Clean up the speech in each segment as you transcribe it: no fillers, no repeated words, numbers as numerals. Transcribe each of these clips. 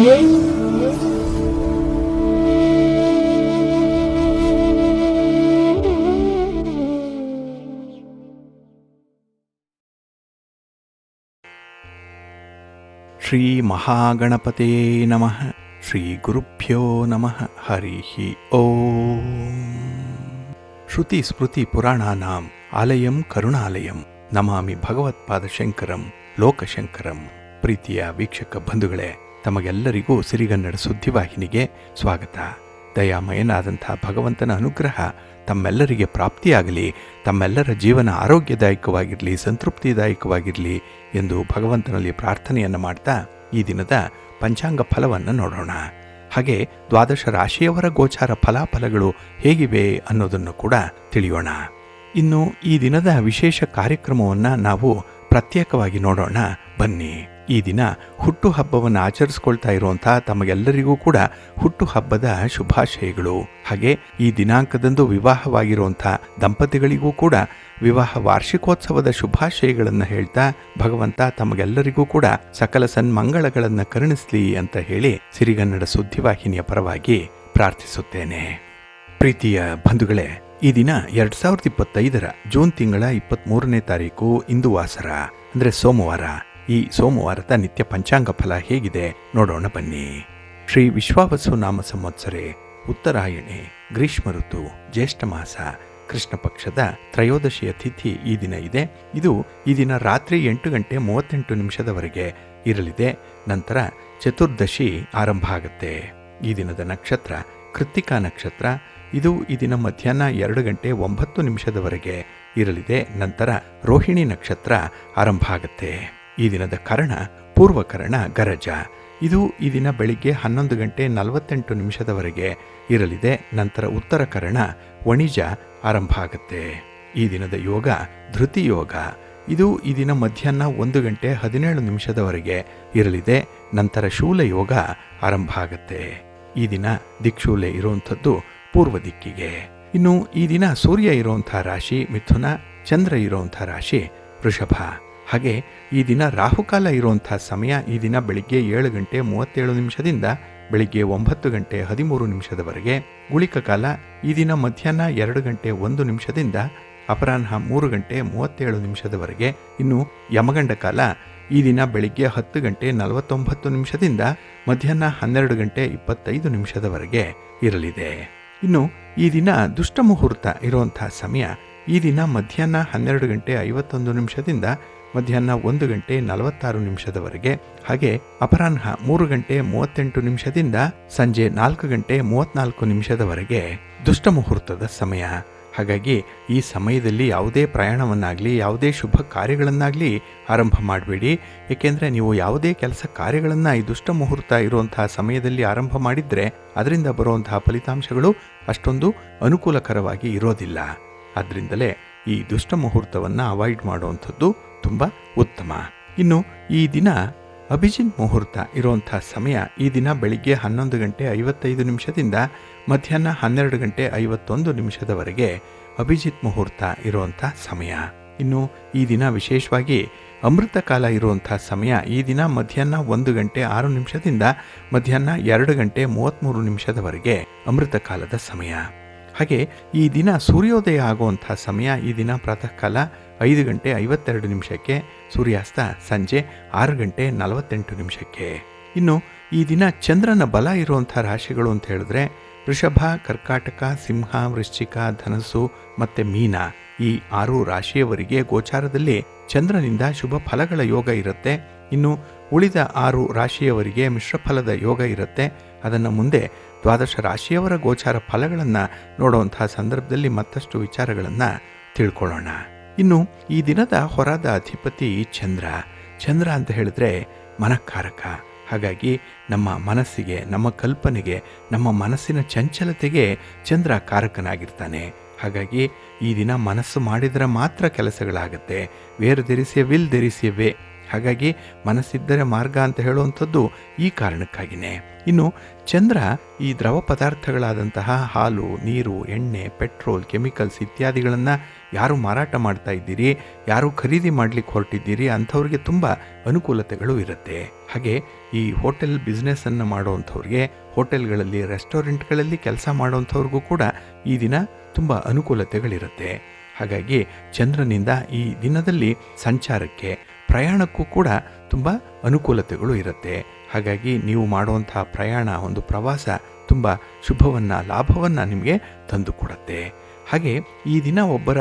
ಶ್ರೀ ಮಹಾಗಣಪತೇ ನಮಃ. ಶ್ರೀ ಗುರುಭ್ಯೋ ನಮಃ. ಹರಿ ಓಂ. ಶ್ರುತಿ ಸ್ಮೃತಿ ಪುರಾಣಾನಾಂ ಆಲಯಂ ಕರುಣಾಲಯಂ ನಮಾಮಿ ಭಗವತ್ಪಾದಶಂಕರಂ ಲೋಕಶಂಕರಂ. ಪ್ರೀತಿಯ ವೀಕ್ಷಕ ಬಂಧುಗಳೇ, ತಮಗೆಲ್ಲರಿಗೂ ಸಿರಿಗನ್ನಡ ಸುದ್ದಿವಾಹಿನಿಗೆ ಸ್ವಾಗತ. ದಯಾಮಯನಾದಂಥ ಭಗವಂತನ ಅನುಗ್ರಹ ತಮ್ಮೆಲ್ಲರಿಗೆ ಪ್ರಾಪ್ತಿಯಾಗಲಿ, ತಮ್ಮೆಲ್ಲರ ಜೀವನ ಆರೋಗ್ಯದಾಯಕವಾಗಿರಲಿ, ಸಂತೃಪ್ತಿದಾಯಕವಾಗಿರಲಿ ಎಂದು ಭಗವಂತನಲ್ಲಿ ಪ್ರಾರ್ಥನೆಯನ್ನು ಮಾಡ್ತಾ ಈ ದಿನದ ಪಂಚಾಂಗ ಫಲವನ್ನು ನೋಡೋಣ. ಹಾಗೆ ದ್ವಾದಶ ರಾಶಿಯವರ ಗೋಚಾರ ಫಲಾಫಲಗಳು ಹೇಗಿವೆ ಅನ್ನೋದನ್ನು ಕೂಡ ತಿಳಿಯೋಣ. ಇನ್ನು ಈ ದಿನದ ವಿಶೇಷ ಕಾರ್ಯಕ್ರಮವನ್ನು ನಾವು ಪ್ರತ್ಯೇಕವಾಗಿ ನೋಡೋಣ ಬನ್ನಿ. ಈ ದಿನ ಹುಟ್ಟುಹಬ್ಬವನ್ನು ಆಚರಿಸ್ಕೊಳ್ತಾ ಇರುವಂಥ ತಮಗೆಲ್ಲರಿಗೂ ಕೂಡ ಹುಟ್ಟುಹಬ್ಬದ ಶುಭಾಶಯಗಳು. ಹಾಗೆ ಈ ದಿನಾಂಕದಂದು ವಿವಾಹವಾಗಿರುವಂಥ ದಂಪತಿಗಳಿಗೂ ಕೂಡ ವಿವಾಹ ವಾರ್ಷಿಕೋತ್ಸವದ ಶುಭಾಶಯಗಳನ್ನು ಹೇಳ್ತಾ ಭಗವಂತ ತಮಗೆಲ್ಲರಿಗೂ ಕೂಡ ಸಕಲ ಸನ್ಮಂಗಳಗಳನ್ನು ಕರುಣಿಸಲಿ ಅಂತ ಹೇಳಿ ಸಿರಿಗನ್ನಡ ಸುದ್ದಿವಾಹಿನಿಯ ಪರವಾಗಿ ಪ್ರಾರ್ಥಿಸುತ್ತೇನೆ. ಪ್ರೀತಿಯ ಬಂಧುಗಳೇ, ಈ ದಿನ 2025 ಜೂನ್ ತಿಂಗಳ 23ನೇ ತಾರೀಕು ಇಂದು ವಾಸರ ಅಂದರೆ ಸೋಮವಾರ. ಈ ಸೋಮವಾರದ ನಿತ್ಯ ಪಂಚಾಂಗ ಫಲ ಹೇಗಿದೆ ನೋಡೋಣ ಬನ್ನಿ. ಶ್ರೀ ವಿಶ್ವಾವಸು ನಾಮ ಸಂವತ್ಸರೆ ಉತ್ತರಾಯಣೆ ಗ್ರೀಷ್ಮ ಋತು ಜ್ಯೇಷ್ಠ ಮಾಸ ಕೃಷ್ಣ ಪಕ್ಷದ ತ್ರಯೋದಶಿಯ ತಿಥಿ ಈ ದಿನ ಇದೆ. ಇದು ಈ ದಿನ ರಾತ್ರಿ 8:38 ಇರಲಿದೆ. ನಂತರ ಚತುರ್ದಶಿ ಆರಂಭ ಆಗುತ್ತೆ. ಈ ದಿನದ ನಕ್ಷತ್ರ ಕೃತ್ತಿಕಾ ನಕ್ಷತ್ರ. ಇದು ಈ ದಿನ ಮಧ್ಯಾಹ್ನ 2:09 ಇರಲಿದೆ. ನಂತರ ರೋಹಿಣಿ ನಕ್ಷತ್ರ ಆರಂಭ ಆಗುತ್ತೆ. ಈ ದಿನದ ಕರ್ಣ ಪೂರ್ವಕರ್ಣ ಗರಜ. ಇದು ಈ ದಿನ ಬೆಳಿಗ್ಗೆ 11:48 ಇರಲಿದೆ. ನಂತರ ಉತ್ತರ ಕರ್ಣ ವಣಿಜ ಆರಂಭ ಆಗುತ್ತೆ. ಈ ದಿನದ ಯೋಗ ಧೃತಿ ಯೋಗ. ಇದು ಈ ದಿನ ಮಧ್ಯಾಹ್ನ 1:17 ಇರಲಿದೆ. ನಂತರ ಶೂಲ ಯೋಗ ಆರಂಭ ಆಗುತ್ತೆ. ಈ ದಿನ ದಿಕ್ಶೂಲೆ ಇರುವಂಥದ್ದು ಪೂರ್ವ ದಿಕ್ಕಿಗೆ. ಇನ್ನು ಈ ದಿನ ಸೂರ್ಯ ಇರುವಂಥ ರಾಶಿ ಮಿಥುನ, ಚಂದ್ರ ಇರುವಂಥ ರಾಶಿ ವೃಷಭ. ಹಾಗೆ ಈ ದಿನ ರಾಹುಕಾಲ ಇರುವಂಥ ಸಮಯ ಈ ದಿನ ಬೆಳಿಗ್ಗೆ 7:37 ಬೆಳಿಗ್ಗೆ 9:13 ಗುಳಿಕ ಕಾಲ ಈ ದಿನ ಮಧ್ಯಾಹ್ನ 2:01 ಅಪರಾಹ್ನ 3:37 ಇನ್ನು ಯಮಗಂಡ ಕಾಲ ಈ ದಿನ ಬೆಳಿಗ್ಗೆ 10:49 ಮಧ್ಯಾಹ್ನ 12:25 ಇರಲಿದೆ. ಇನ್ನು ಈ ದಿನ ದುಷ್ಟ ಮುಹೂರ್ತ ಇರುವಂಥ ಸಮಯ ಈ ದಿನ ಮಧ್ಯಾಹ್ನ 12:51 ಮಧ್ಯಾಹ್ನ 1:46 ಹಾಗೆ ಅಪರಾಹ್ನ 3:38 ಸಂಜೆ 4:34 ದುಷ್ಟ ಮುಹೂರ್ತದ ಸಮಯ. ಹಾಗಾಗಿ ಈ ಸಮಯದಲ್ಲಿ ಯಾವುದೇ ಪ್ರಯಾಣವನ್ನಾಗಲಿ ಯಾವುದೇ ಶುಭ ಕಾರ್ಯಗಳನ್ನಾಗಲಿ ಆರಂಭ ಮಾಡಬೇಡಿ. ಏಕೆಂದರೆ ನೀವು ಯಾವುದೇ ಕೆಲಸ ಕಾರ್ಯಗಳನ್ನು ಈ ದುಷ್ಟ ಮುಹೂರ್ತ ಇರುವಂತಹ ಸಮಯದಲ್ಲಿ ಆರಂಭ ಮಾಡಿದರೆ ಅದರಿಂದ ಬರುವಂತಹ ಫಲಿತಾಂಶಗಳು ಅಷ್ಟೊಂದು ಅನುಕೂಲಕರವಾಗಿ ಇರೋದಿಲ್ಲ. ಆದ್ದರಿಂದಲೇ ಈ ದುಷ್ಟ ಮುಹೂರ್ತವನ್ನು ಅವಾಯ್ಡ್ ಮಾಡುವಂಥದ್ದು ತುಂಬ ಉತ್ತಮ. ಇನ್ನು ಈ ದಿನ ಅಭಿಜಿತ್ ಮುಹೂರ್ತ ಇರುವಂಥ ಸಮಯ ಈ ದಿನ ಬೆಳಿಗ್ಗೆ 11:55 ಮಧ್ಯಾಹ್ನ 12:51 ಅಭಿಜಿತ್ ಮುಹೂರ್ತ ಇರುವಂಥ ಸಮಯ. ಇನ್ನು ಈ ದಿನ ವಿಶೇಷವಾಗಿ ಅಮೃತ ಕಾಲ ಇರುವಂಥ ಸಮಯ ಈ ದಿನ ಮಧ್ಯಾಹ್ನ 1:06 ಮಧ್ಯಾಹ್ನ 2:33 ಅಮೃತ ಕಾಲದ ಸಮಯ. ಹಾಗೆ ಈ ದಿನ ಸೂರ್ಯೋದಯ ಆಗುವಂಥ ಸಮಯ ಈ ದಿನ ಪ್ರಾತಃ ಕಾಲ 5:52 ಸೂರ್ಯಾಸ್ತ ಸಂಜೆ 6:48. ಇನ್ನು ಈ ದಿನ ಚಂದ್ರನ ಬಲ ಇರುವಂಥ ರಾಶಿಗಳು ಅಂತ ಹೇಳಿದ್ರೆ ವೃಷಭ, ಕರ್ಕಾಟಕ, ಸಿಂಹ, ವೃಶ್ಚಿಕ, ಧನಸ್ಸು ಮತ್ತು ಮೀನ ಈ 6 ರಾಶಿಯವರಿಗೆ ಗೋಚಾರದಲ್ಲಿ ಚಂದ್ರನಿಂದ ಶುಭ ಫಲಗಳ ಯೋಗ ಇರುತ್ತೆ. ಇನ್ನು ಉಳಿದ 6 ರಾಶಿಯವರಿಗೆ ಮಿಶ್ರಫಲದ ಯೋಗ ಇರುತ್ತೆ. ಅದನ್ನು ಮುಂದೆ ದ್ವಾದಶ ರಾಶಿಯವರ ಗೋಚಾರ ಫಲಗಳನ್ನು ನೋಡುವಂತಹ ಸಂದರ್ಭದಲ್ಲಿ ಮತ್ತಷ್ಟು ವಿಚಾರಗಳನ್ನು ತಿಳ್ಕೊಳ್ಳೋಣ. ಇನ್ನು ಈ ದಿನದ ಹೊರದ ಅಧಿಪತಿ ಚಂದ್ರ. ಚಂದ್ರ ಅಂತ ಹೇಳಿದ್ರೆ ಮನಃಕಾರಕ. ಹಾಗಾಗಿ ನಮ್ಮ ಮನಸ್ಸಿಗೆ, ನಮ್ಮ ಕಲ್ಪನೆಗೆ, ನಮ್ಮ ಮನಸ್ಸಿನ ಚಂಚಲತೆಗೆ ಚಂದ್ರ ಕಾರಕನಾಗಿರ್ತಾನೆ. ಹಾಗಾಗಿ ಈ ದಿನ ಮನಸ್ಸು ಮಾಡಿದರೆ ಮಾತ್ರ ಕೆಲಸಗಳಾಗತ್ತೆ. Where there is a will there is a way. ಹಾಗಾಗಿ ಮನಸ್ಸಿದ್ದರೆ ಮಾರ್ಗ ಅಂತ ಹೇಳುವಂಥದ್ದು ಈ ಕಾರಣಕ್ಕಾಗಿಯೇ. ಇನ್ನು ಚಂದ್ರ ಈ ದ್ರವ ಪದಾರ್ಥಗಳಾದಂತಹ ಹಾಲು, ನೀರು, ಎಣ್ಣೆ, ಪೆಟ್ರೋಲ್, ಕೆಮಿಕಲ್ಸ್ ಇತ್ಯಾದಿಗಳನ್ನು ಯಾರು ಮಾರಾಟ ಮಾಡ್ತಾ ಇದ್ದೀರಿ, ಯಾರು ಖರೀದಿ ಮಾಡಲಿಕ್ಕೆ ಹೊರಟಿದ್ದೀರಿ ಅಂಥವ್ರಿಗೆ ತುಂಬ ಅನುಕೂಲತೆಗಳು ಇರುತ್ತೆ. ಹಾಗೆ ಈ ಹೋಟೆಲ್ ಬಿಸ್ನೆಸ್ಸನ್ನು ಮಾಡೋವಂಥವ್ರಿಗೆ, ಹೋಟೆಲ್ಗಳಲ್ಲಿ, ರೆಸ್ಟೋರೆಂಟ್ಗಳಲ್ಲಿ ಕೆಲಸ ಮಾಡೋವಂಥವ್ರಿಗೂ ಕೂಡ ಈ ದಿನ ತುಂಬ ಅನುಕೂಲತೆಗಳಿರುತ್ತೆ. ಹಾಗಾಗಿ ಚಂದ್ರನಿಂದ ಈ ದಿನದಲ್ಲಿ ಸಂಚಾರಕ್ಕೆ, ಪ್ರಯಾಣಕ್ಕೂ ಕೂಡ ತುಂಬ ಅನುಕೂಲತೆಗಳು ಇರುತ್ತೆ. ಹಾಗಾಗಿ ನೀವು ಮಾಡುವಂಥ ಪ್ರಯಾಣ, ಒಂದು ಪ್ರವಾಸ ತುಂಬ ಶುಭವನ್ನು, ಲಾಭವನ್ನು ನಿಮಗೆ ತಂದು ಕೊಡುತ್ತೆ. ಹಾಗೆ ಈ ದಿನ ಒಬ್ಬರ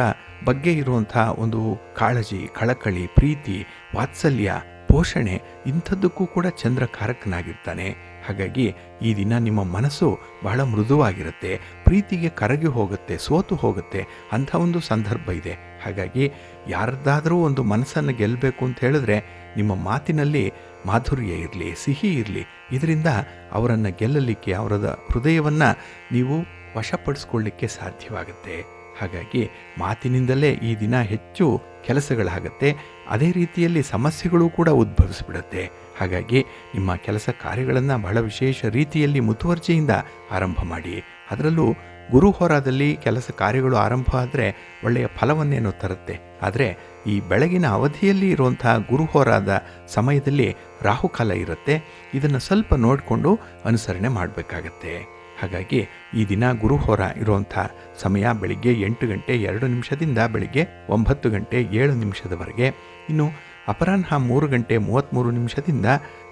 ಬಗ್ಗೆ ಇರುವಂಥ ಒಂದು ಕಾಳಜಿ, ಕಳಕಳಿ, ಪ್ರೀತಿ, ವಾತ್ಸಲ್ಯ, ಪೋಷಣೆ ಇಂಥದ್ದಕ್ಕೂ ಕೂಡ ಚಂದ್ರ ಕಾರಕನಾಗಿರ್ತಾನೆ. ಹಾಗಾಗಿ ಈ ದಿನ ನಿಮ್ಮ ಮನಸ್ಸು ಬಹಳ ಮೃದುವಾಗಿರುತ್ತೆ, ಪ್ರೀತಿಗೆ ಕರಗಿ ಹೋಗುತ್ತೆ, ಸೋತು ಹೋಗುತ್ತೆ ಅಂಥ ಒಂದು ಸಂದರ್ಭ ಇದೆ. ಹಾಗಾಗಿ ಯಾರದ್ದಾದರೂ ಒಂದು ಮನಸ್ಸನ್ನು ಗೆಲ್ಲಬೇಕು ಅಂತ ಹೇಳಿದ್ರೆ ನಿಮ್ಮ ಮಾತಿನಲ್ಲಿ ಮಾಧುರ್ಯ ಇರಲಿ, ಸಿಹಿ ಇರಲಿ. ಇದರಿಂದ ಅವರನ್ನು ಗೆಲ್ಲಲಿಕ್ಕೆ, ಅವರದ ಹೃದಯವನ್ನು ನೀವು ವಶಪಡಿಸ್ಕೊಳ್ಳಿಕ್ಕೆ ಸಾಧ್ಯವಾಗುತ್ತೆ. ಹಾಗಾಗಿ ಮಾತಿನಿಂದಲೇ ಈ ದಿನ ಹೆಚ್ಚು ಕೆಲಸಗಳಾಗತ್ತೆ. ಅದೇ ರೀತಿಯಲ್ಲಿ ಸಮಸ್ಯೆಗಳು ಕೂಡ ಉದ್ಭವಿಸಿಬಿಡುತ್ತೆ. ಹಾಗಾಗಿ ನಿಮ್ಮ ಕೆಲಸ ಕಾರ್ಯಗಳನ್ನು ಬಹಳ ವಿಶೇಷ ರೀತಿಯಲ್ಲಿ ಮುತುವರ್ಜಿಯಿಂದ ಆರಂಭ ಮಾಡಿ. ಅದರಲ್ಲೂ ಗುರು ಹೋರಾದಲ್ಲಿ ಕೆಲಸ ಕಾರ್ಯಗಳು ಆರಂಭ ಆದರೆ ಒಳ್ಳೆಯ ಫಲವನ್ನೇನೋ ತರುತ್ತೆ. ಆದರೆ ಈ ಬೆಳಗಿನ ಅವಧಿಯಲ್ಲಿ ಇರುವಂತಹ ಗುರುಹೋರಾದ ಸಮಯದಲ್ಲಿ ರಾಹುಕಾಲ ಇರುತ್ತೆ. ಇದನ್ನು ಸ್ವಲ್ಪ ನೋಡಿಕೊಂಡು ಅನುಸರಣೆ ಮಾಡಬೇಕಾಗತ್ತೆ. ಹಾಗಾಗಿ ಈ ದಿನ ಗುರುಹೋರ ಇರುವಂಥ ಸಮಯ ಬೆಳಿಗ್ಗೆ 8 ಗಂಟೆ 2 ನಿಮಿಷದಿಂದ ಬೆಳಿಗ್ಗೆ 9 ಗಂಟೆ 7 ನಿಮಿಷದವರೆಗೆ. ಇನ್ನು ಅಪರಾಹ್ನ 3 ಗಂಟೆ 33 ನಿಮಿಷದಿಂದ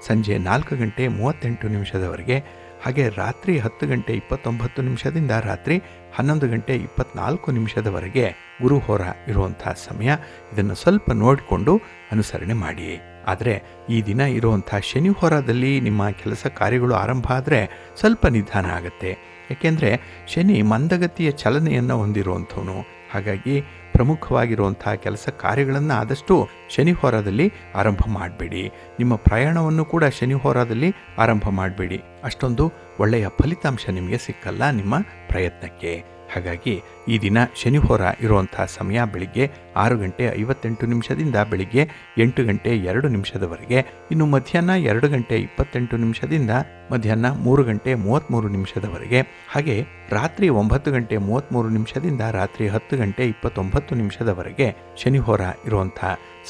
ಸಂಜೆ 4 ಗಂಟೆ 38 ನಿಮಿಷದವರೆಗೆ. ಹಾಗೆ ರಾತ್ರಿ 10 ಗಂಟೆ 29 ನಿಮಿಷದಿಂದ ರಾತ್ರಿ 11 ಗಂಟೆ 24 ನಿಮಿಷದವರೆಗೆ ಗುರುಹೋರ ಇರುವಂಥ ಸಮಯ. ಇದನ್ನು ಸ್ವಲ್ಪ ನೋಡಿಕೊಂಡು ಅನುಸರಣೆ ಮಾಡಿ. ಆದರೆ ಈ ದಿನ ಇರುವಂಥ ಶನಿ ಹೋರಾದಲ್ಲಿ ನಿಮ್ಮ ಕೆಲಸ ಕಾರ್ಯಗಳು ಆರಂಭ ಆದರೆ ಸ್ವಲ್ಪ ನಿಧಾನ ಆಗುತ್ತೆ. ಏಕೆಂದರೆ ಶನಿ ಮಂದಗತಿಯ ಚಲನೆಯನ್ನು ಹೊಂದಿರುವಂಥವನು. ಹಾಗಾಗಿ ಪ್ರಮುಖವಾಗಿರುವಂಥ ಕೆಲಸ ಕಾರ್ಯಗಳನ್ನು ಆದಷ್ಟು ಶನಿ ಹೋರಾದಲ್ಲಿ ಆರಂಭ ಮಾಡಬೇಡಿ. ನಿಮ್ಮ ಪ್ರಯಾಣವನ್ನು ಕೂಡ ಶನಿ ಹೋರಾದಲ್ಲಿ ಆರಂಭ ಮಾಡಬೇಡಿ. ಅಷ್ಟೊಂದು ಒಳ್ಳೆಯ ಫಲಿತಾಂಶ ನಿಮಗೆ ಸಿಕ್ಕಲ್ಲ ನಿಮ್ಮ ಪ್ರಯತ್ನಕ್ಕೆ. ಹಾಗಾಗಿ ಈ ದಿನ ಶನಿ ಹೋರ ಇರುವಂಥ ಸಮಯ ಬೆಳಿಗ್ಗೆ 6 ಗಂಟೆ 58 ನಿಮಿಷದಿಂದ ಬೆಳಿಗ್ಗೆ 8 ಗಂಟೆ 2 ನಿಮಿಷದವರೆಗೆ. ಇನ್ನು ಮಧ್ಯಾಹ್ನ 2 ಗಂಟೆ 28 ನಿಮಿಷದಿಂದ ಮಧ್ಯಾಹ್ನ 3 ಗಂಟೆ 33 ನಿಮಿಷದವರೆಗೆ. ಹಾಗೆ ರಾತ್ರಿ 9 ಗಂಟೆ 33 ನಿಮಿಷದಿಂದ ರಾತ್ರಿ 10 ಗಂಟೆ 29 ನಿಮಿಷದವರೆಗೆ ಶನಿ ಹೋರ ಇರುವಂಥ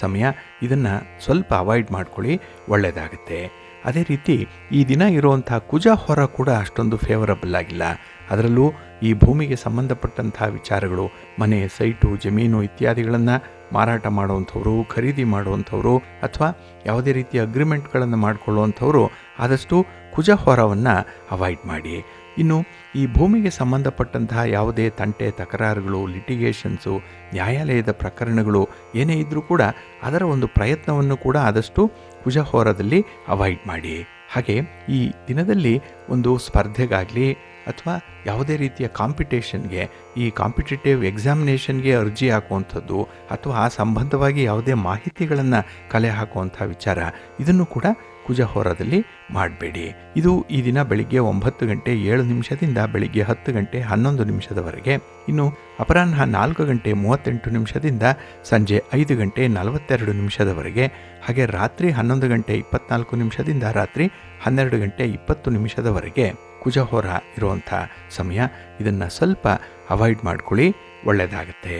ಸಮಯ. ಇದನ್ನು ಸ್ವಲ್ಪ ಅವಾಯ್ಡ್ ಮಾಡ್ಕೊಳ್ಳಿ, ಒಳ್ಳೆಯದಾಗುತ್ತೆ. ಅದೇ ರೀತಿ ಈ ದಿನ ಇರುವಂಥ ಕುಜ ಹೋರ ಕೂಡ ಅಷ್ಟೊಂದು ಫೇವರಬಲ್ ಆಗಿಲ್ಲ. ಅದರಲ್ಲೂ ಈ ಭೂಮಿಗೆ ಸಂಬಂಧಪಟ್ಟಂಥ ವಿಚಾರಗಳು, ಮನೆ, ಸೈಟು, ಜಮೀನು ಇತ್ಯಾದಿಗಳನ್ನು ಮಾರಾಟ ಮಾಡುವಂಥವ್ರು, ಖರೀದಿ ಮಾಡುವಂಥವ್ರು ಅಥವಾ ಯಾವುದೇ ರೀತಿಯ ಅಗ್ರಿಮೆಂಟ್ಗಳನ್ನು ಮಾಡಿಕೊಳ್ಳುವಂಥವ್ರು ಆದಷ್ಟು ಕುಜ ಹೋರವನ್ನು ಅವಾಯ್ಡ್ ಮಾಡಿ. ಇನ್ನು ಈ ಭೂಮಿಗೆ ಸಂಬಂಧಪಟ್ಟಂತಹ ಯಾವುದೇ ತಂಟೆ, ತಕರಾರುಗಳು, ಲಿಟಿಗೇಷನ್ಸು, ನ್ಯಾಯಾಲಯದ ಪ್ರಕರಣಗಳು ಏನೇ ಇದ್ದರೂ ಕೂಡ ಅದರ ಒಂದು ಪ್ರಯತ್ನವನ್ನು ಕೂಡ ಆದಷ್ಟು ಕುಜ ಹೋರದಲ್ಲಿ ಅವಾಯ್ಡ್ ಮಾಡಿ. ಹಾಗೆ ಈ ದಿನದಲ್ಲಿ ಒಂದು ಸ್ಪರ್ಧೆಗಾಗಲಿ ಅಥವಾ ಯಾವುದೇ ರೀತಿಯ ಕಾಂಪಿಟೇಷನ್ಗೆ, ಈ ಕಾಂಪಿಟೇಟಿವ್ ಎಕ್ಸಾಮಿನೇಷನ್ಗೆ ಅರ್ಜಿ ಹಾಕುವಂಥದ್ದು ಅಥವಾ ಆ ಸಂಬಂಧವಾಗಿ ಯಾವುದೇ ಮಾಹಿತಿಗಳನ್ನು ಕಲೆ ಹಾಕುವಂಥ ವಿಚಾರ, ಇದನ್ನು ಕೂಡ ಕುಜ ಹೋರಾದಲ್ಲಿ ಮಾಡಬೇಡಿ. ಇದು ಈ ದಿನ ಬೆಳಿಗ್ಗೆ 9 ಗಂಟೆ 7 ನಿಮಿಷದಿಂದ ಬೆಳಿಗ್ಗೆ 10 ಗಂಟೆ 11 ನಿಮಿಷದವರೆಗೆ. ಇನ್ನು ಅಪರಾಹ್ನ 4 ಗಂಟೆ 38 ನಿಮಿಷದಿಂದ ಸಂಜೆ 5 ಗಂಟೆ 42 ನಿಮಿಷದವರೆಗೆ. ಹಾಗೆ ರಾತ್ರಿ 11 ಗಂಟೆ 24 ನಿಮಿಷದಿಂದ ರಾತ್ರಿ 12 ಗಂಟೆ 20 ನಿಮಿಷದವರೆಗೆ ಕುಜ ಹೋರ ಇರುವಂಥ ಸಮಯ. ಇದನ್ನು ಸ್ವಲ್ಪ ಅವಾಯ್ಡ್ ಮಾಡ್ಕೊಳ್ಳಿ, ಒಳ್ಳೆಯದಾಗತ್ತೆ.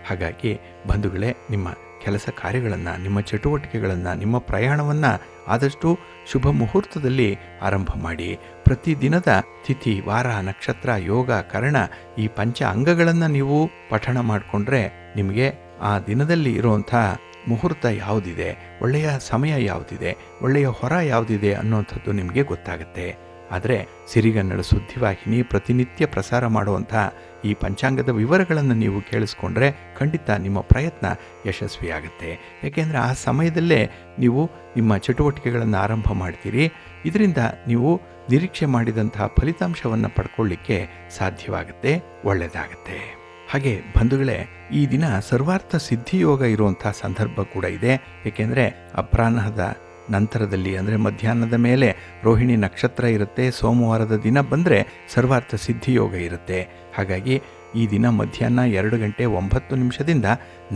ಹಾಗಾಗಿ ಬಂಧುಗಳೇ, ನಿಮ್ಮ ಕೆಲಸ ಕಾರ್ಯಗಳನ್ನು, ನಿಮ್ಮ ಚಟುವಟಿಕೆಗಳನ್ನು, ನಿಮ್ಮ ಪ್ರಯಾಣವನ್ನು ಆದಷ್ಟು ಶುಭ ಮುಹೂರ್ತದಲ್ಲಿ ಆರಂಭ ಮಾಡಿ. ಪ್ರತಿದಿನದ ತಿಥಿ, ವಾರ, ನಕ್ಷತ್ರ, ಯೋಗ, ಕರ್ಣ ಈ ಪಂಚ ಅಂಗಗಳನ್ನು ನೀವು ಪಠಣ ಮಾಡಿಕೊಂಡ್ರೆ ನಿಮಗೆ ಆ ದಿನದಲ್ಲಿ ಇರುವಂಥ ಮುಹೂರ್ತ ಯಾವುದಿದೆ, ಒಳ್ಳೆಯ ಸಮಯ ಯಾವುದಿದೆ, ಒಳ್ಳೆಯ ಹೊರ ಯಾವುದಿದೆ ಅನ್ನುವಂಥದ್ದು ನಿಮಗೆ ಗೊತ್ತಾಗುತ್ತೆ. ಆದರೆ ಸಿರಿಗನ್ನಡ ಸುದ್ದಿವಾಹಿನಿ ಪ್ರತಿನಿತ್ಯ ಪ್ರಸಾರ ಮಾಡುವಂಥ ಈ ಪಂಚಾಂಗದ ವಿವರಗಳನ್ನು ನೀವು ಕೇಳಿಸ್ಕೊಂಡ್ರೆ ಖಂಡಿತ ನಿಮ್ಮ ಪ್ರಯತ್ನ ಯಶಸ್ವಿಯಾಗುತ್ತೆ. ಏಕೆಂದರೆ ಆ ಸಮಯದಲ್ಲೇ ನೀವು ನಿಮ್ಮ ಚಟುವಟಿಕೆಗಳನ್ನು ಆರಂಭ ಮಾಡ್ತೀರಿ. ಇದರಿಂದ ನೀವು ನಿರೀಕ್ಷೆ ಮಾಡಿದಂತಹ ಫಲಿತಾಂಶವನ್ನು ಪಡ್ಕೊಳ್ಳಿಕ್ಕೆ ಸಾಧ್ಯವಾಗುತ್ತೆ, ಒಳ್ಳೆಯದಾಗುತ್ತೆ. ಹಾಗೆ ಬಂಧುಗಳೇ, ಈ ದಿನ ಸರ್ವಾರ್ಥ ಸಿದ್ಧಿಯೋಗ ಇರುವಂಥ ಸಂದರ್ಭ ಕೂಡ ಇದೆ. ಏಕೆಂದರೆ ಅಪರಾಹ್ನದ ನಂತರದಲ್ಲಿ ಅಂದರೆ ಮಧ್ಯಾಹ್ನದ ಮೇಲೆ ರೋಹಿಣಿ ನಕ್ಷತ್ರ ಇರುತ್ತೆ. ಸೋಮವಾರದ ದಿನ ಬಂದರೆ ಸರ್ವಾರ್ಥ ಸಿದ್ಧಿಯೋಗ ಇರುತ್ತೆ. ಹಾಗಾಗಿ ಈ ದಿನ ಮಧ್ಯಾಹ್ನ 2 ಗಂಟೆ 9 ನಿಮಿಷದಿಂದ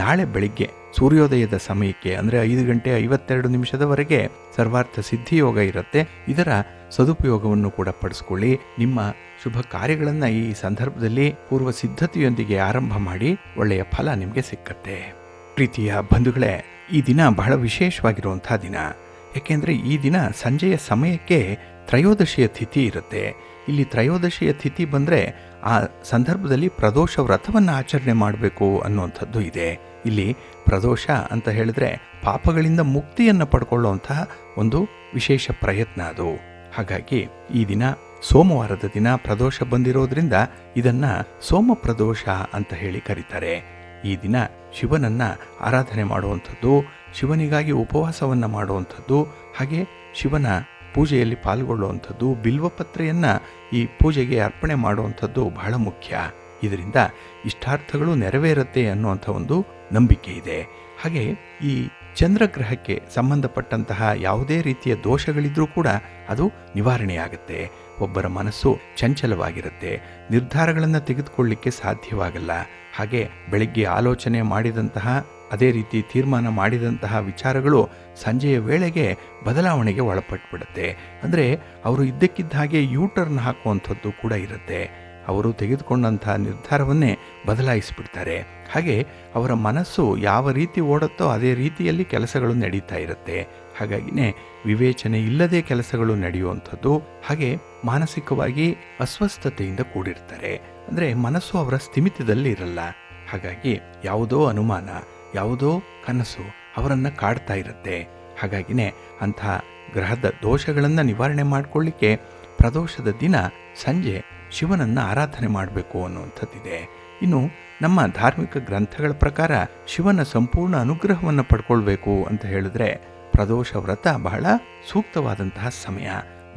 ನಾಳೆ ಬೆಳಿಗ್ಗೆ ಸೂರ್ಯೋದಯದ ಸಮಯಕ್ಕೆ ಅಂದರೆ 5:52 ಸರ್ವಾರ್ಥ ಸಿದ್ಧಿಯೋಗ ಇರುತ್ತೆ. ಇದರ ಸದುಪಯೋಗವನ್ನು ಕೂಡ ಪಡಿಸ್ಕೊಳ್ಳಿ. ನಿಮ್ಮ ಶುಭ ಕಾರ್ಯಗಳನ್ನು ಈ ಸಂದರ್ಭದಲ್ಲಿ ಪೂರ್ವ ಸಿದ್ಧತೆಯೊಂದಿಗೆ ಆರಂಭ ಮಾಡಿ ಒಳ್ಳೆಯ ಫಲ ನಿಮಗೆ ಸಿಕ್ಕತ್ತೆ. ಪ್ರೀತಿಯ ಬಂಧುಗಳೇ, ಈ ದಿನ ಬಹಳ ವಿಶೇಷವಾಗಿರುವಂಥ ದಿನ. ಏಕೆಂದರೆ ಈ ದಿನ ಸಂಜೆಯ ಸಮಯಕ್ಕೆ ತ್ರಯೋದಶಿಯ ತಿಥಿ ಇರುತ್ತೆ. ಇಲ್ಲಿ ತ್ರಯೋದಶಿಯ ತಿಥಿ ಬಂದರೆ ಆ ಸಂದರ್ಭದಲ್ಲಿ ಪ್ರದೋಷ ವ್ರತವನ್ನು ಆಚರಣೆ ಮಾಡಬೇಕು ಅನ್ನುವಂಥದ್ದು ಇದೆ. ಇಲ್ಲಿ ಪ್ರದೋಷ ಅಂತ ಹೇಳಿದ್ರೆ ಪಾಪಗಳಿಂದ ಮುಕ್ತಿಯನ್ನು ಪಡ್ಕೊಳ್ಳುವಂತಹ ಒಂದು ವಿಶೇಷ ಪ್ರಯತ್ನ ಅದು. ಹಾಗಾಗಿ ಈ ದಿನ ಸೋಮವಾರದ ದಿನ ಪ್ರದೋಷ ಬಂದಿರೋದ್ರಿಂದ ಇದನ್ನು ಸೋಮ ಪ್ರದೋಷ ಅಂತ ಹೇಳಿ ಕರೀತಾರೆ. ಈ ದಿನ ಶಿವನನ್ನು ಆರಾಧನೆ ಮಾಡುವಂಥದ್ದು, ಶಿವನಿಗಾಗಿ ಉಪವಾಸವನ್ನು ಮಾಡುವಂಥದ್ದು, ಹಾಗೆ ಶಿವನ ಪೂಜೆಯಲ್ಲಿ ಪಾಲ್ಗೊಳ್ಳುವಂಥದ್ದು, ಬಿಲ್ವಪತ್ರೆಯನ್ನು ಈ ಪೂಜೆಗೆ ಅರ್ಪಣೆ ಮಾಡುವಂಥದ್ದು ಬಹಳ ಮುಖ್ಯ. ಇದರಿಂದ ಇಷ್ಟಾರ್ಥಗಳು ನೆರವೇರುತ್ತೆ ಅನ್ನುವಂಥ ಒಂದು ನಂಬಿಕೆ ಇದೆ. ಹಾಗೆ ಈ ಚಂದ್ರಗ್ರಹಕ್ಕೆ ಸಂಬಂಧಪಟ್ಟಂತಹ ಯಾವುದೇ ರೀತಿಯ ದೋಷಗಳಿದ್ರೂ ಕೂಡ ಅದು ನಿವಾರಣೆಯಾಗುತ್ತೆ. ಒಬ್ಬರ ಮನಸ್ಸು ಚಂಚಲವಾಗಿರುತ್ತೆ, ನಿರ್ಧಾರಗಳನ್ನು ತೆಗೆದುಕೊಳ್ಳಿಕ್ಕೆ ಸಾಧ್ಯವಾಗಲ್ಲ. ಹಾಗೆ ಬೆಳಗ್ಗೆ ಆಲೋಚನೆ ಮಾಡಿದಂತಹ, ಅದೇ ರೀತಿ ತೀರ್ಮಾನ ಮಾಡಿದಂತಹ ವಿಚಾರಗಳು ಸಂಜೆಯ ವೇಳೆಗೆ ಬದಲಾವಣೆಗೆ ಒಳಪಟ್ಬಿಡುತ್ತೆ. ಅಂದರೆ ಅವರು ಇದ್ದಕ್ಕಿದ್ದ ಹಾಗೆ ಯೂಟರ್ನ್ ಹಾಕುವಂಥದ್ದು ಕೂಡ ಇರುತ್ತೆ. ಅವರು ತೆಗೆದುಕೊಂಡಂಥ ನಿರ್ಧಾರವನ್ನೇ ಬದಲಾಯಿಸಿಬಿಡ್ತಾರೆ. ಹಾಗೆ ಅವರ ಮನಸ್ಸು ಯಾವ ರೀತಿ ಓಡುತ್ತೋ ಅದೇ ರೀತಿಯಲ್ಲಿ ಕೆಲಸಗಳು ನಡೀತಾ ಇರುತ್ತೆ. ಹಾಗಾಗಿನೇ ವಿವೇಚನೆ ಇಲ್ಲದೆ ಕೆಲಸಗಳು ನಡೆಯುವಂಥದ್ದು. ಹಾಗೆ ಮಾನಸಿಕವಾಗಿ ಅಸ್ವಸ್ಥತೆಯಿಂದ ಕೂಡಿರ್ತಾರೆ. ಅಂದರೆ ಮನಸ್ಸು ಅವರ ಸ್ಥಿಮಿತದಲ್ಲಿ ಇರಲ್ಲ. ಹಾಗಾಗಿ ಯಾವುದೋ ಅನುಮಾನ, ಯಾವುದೋ ಕನಸು ಅವರನ್ನು ಕಾಡ್ತಾ ಇರುತ್ತೆ. ಹಾಗಾಗಿನೇ ಅಂಥ ಗ್ರಹದ ದೋಷಗಳನ್ನು ನಿವಾರಣೆ ಮಾಡಿಕೊಳ್ಳಿಕ್ಕೆ ಪ್ರದೋಷದ ದಿನ ಸಂಜೆ ಶಿವನನ್ನು ಆರಾಧನೆ ಮಾಡಬೇಕು ಅನ್ನುವಂಥದ್ದಿದೆ. ಇನ್ನು ನಮ್ಮ ಧಾರ್ಮಿಕ ಗ್ರಂಥಗಳ ಪ್ರಕಾರ ಶಿವನ ಸಂಪೂರ್ಣ ಅನುಗ್ರಹವನ್ನು ಪಡ್ಕೊಳ್ಬೇಕು ಅಂತ ಹೇಳಿದ್ರೆ ಪ್ರದೋಷ ವ್ರತ ಬಹಳ ಸೂಕ್ತವಾದಂತಹ ಸಮಯ.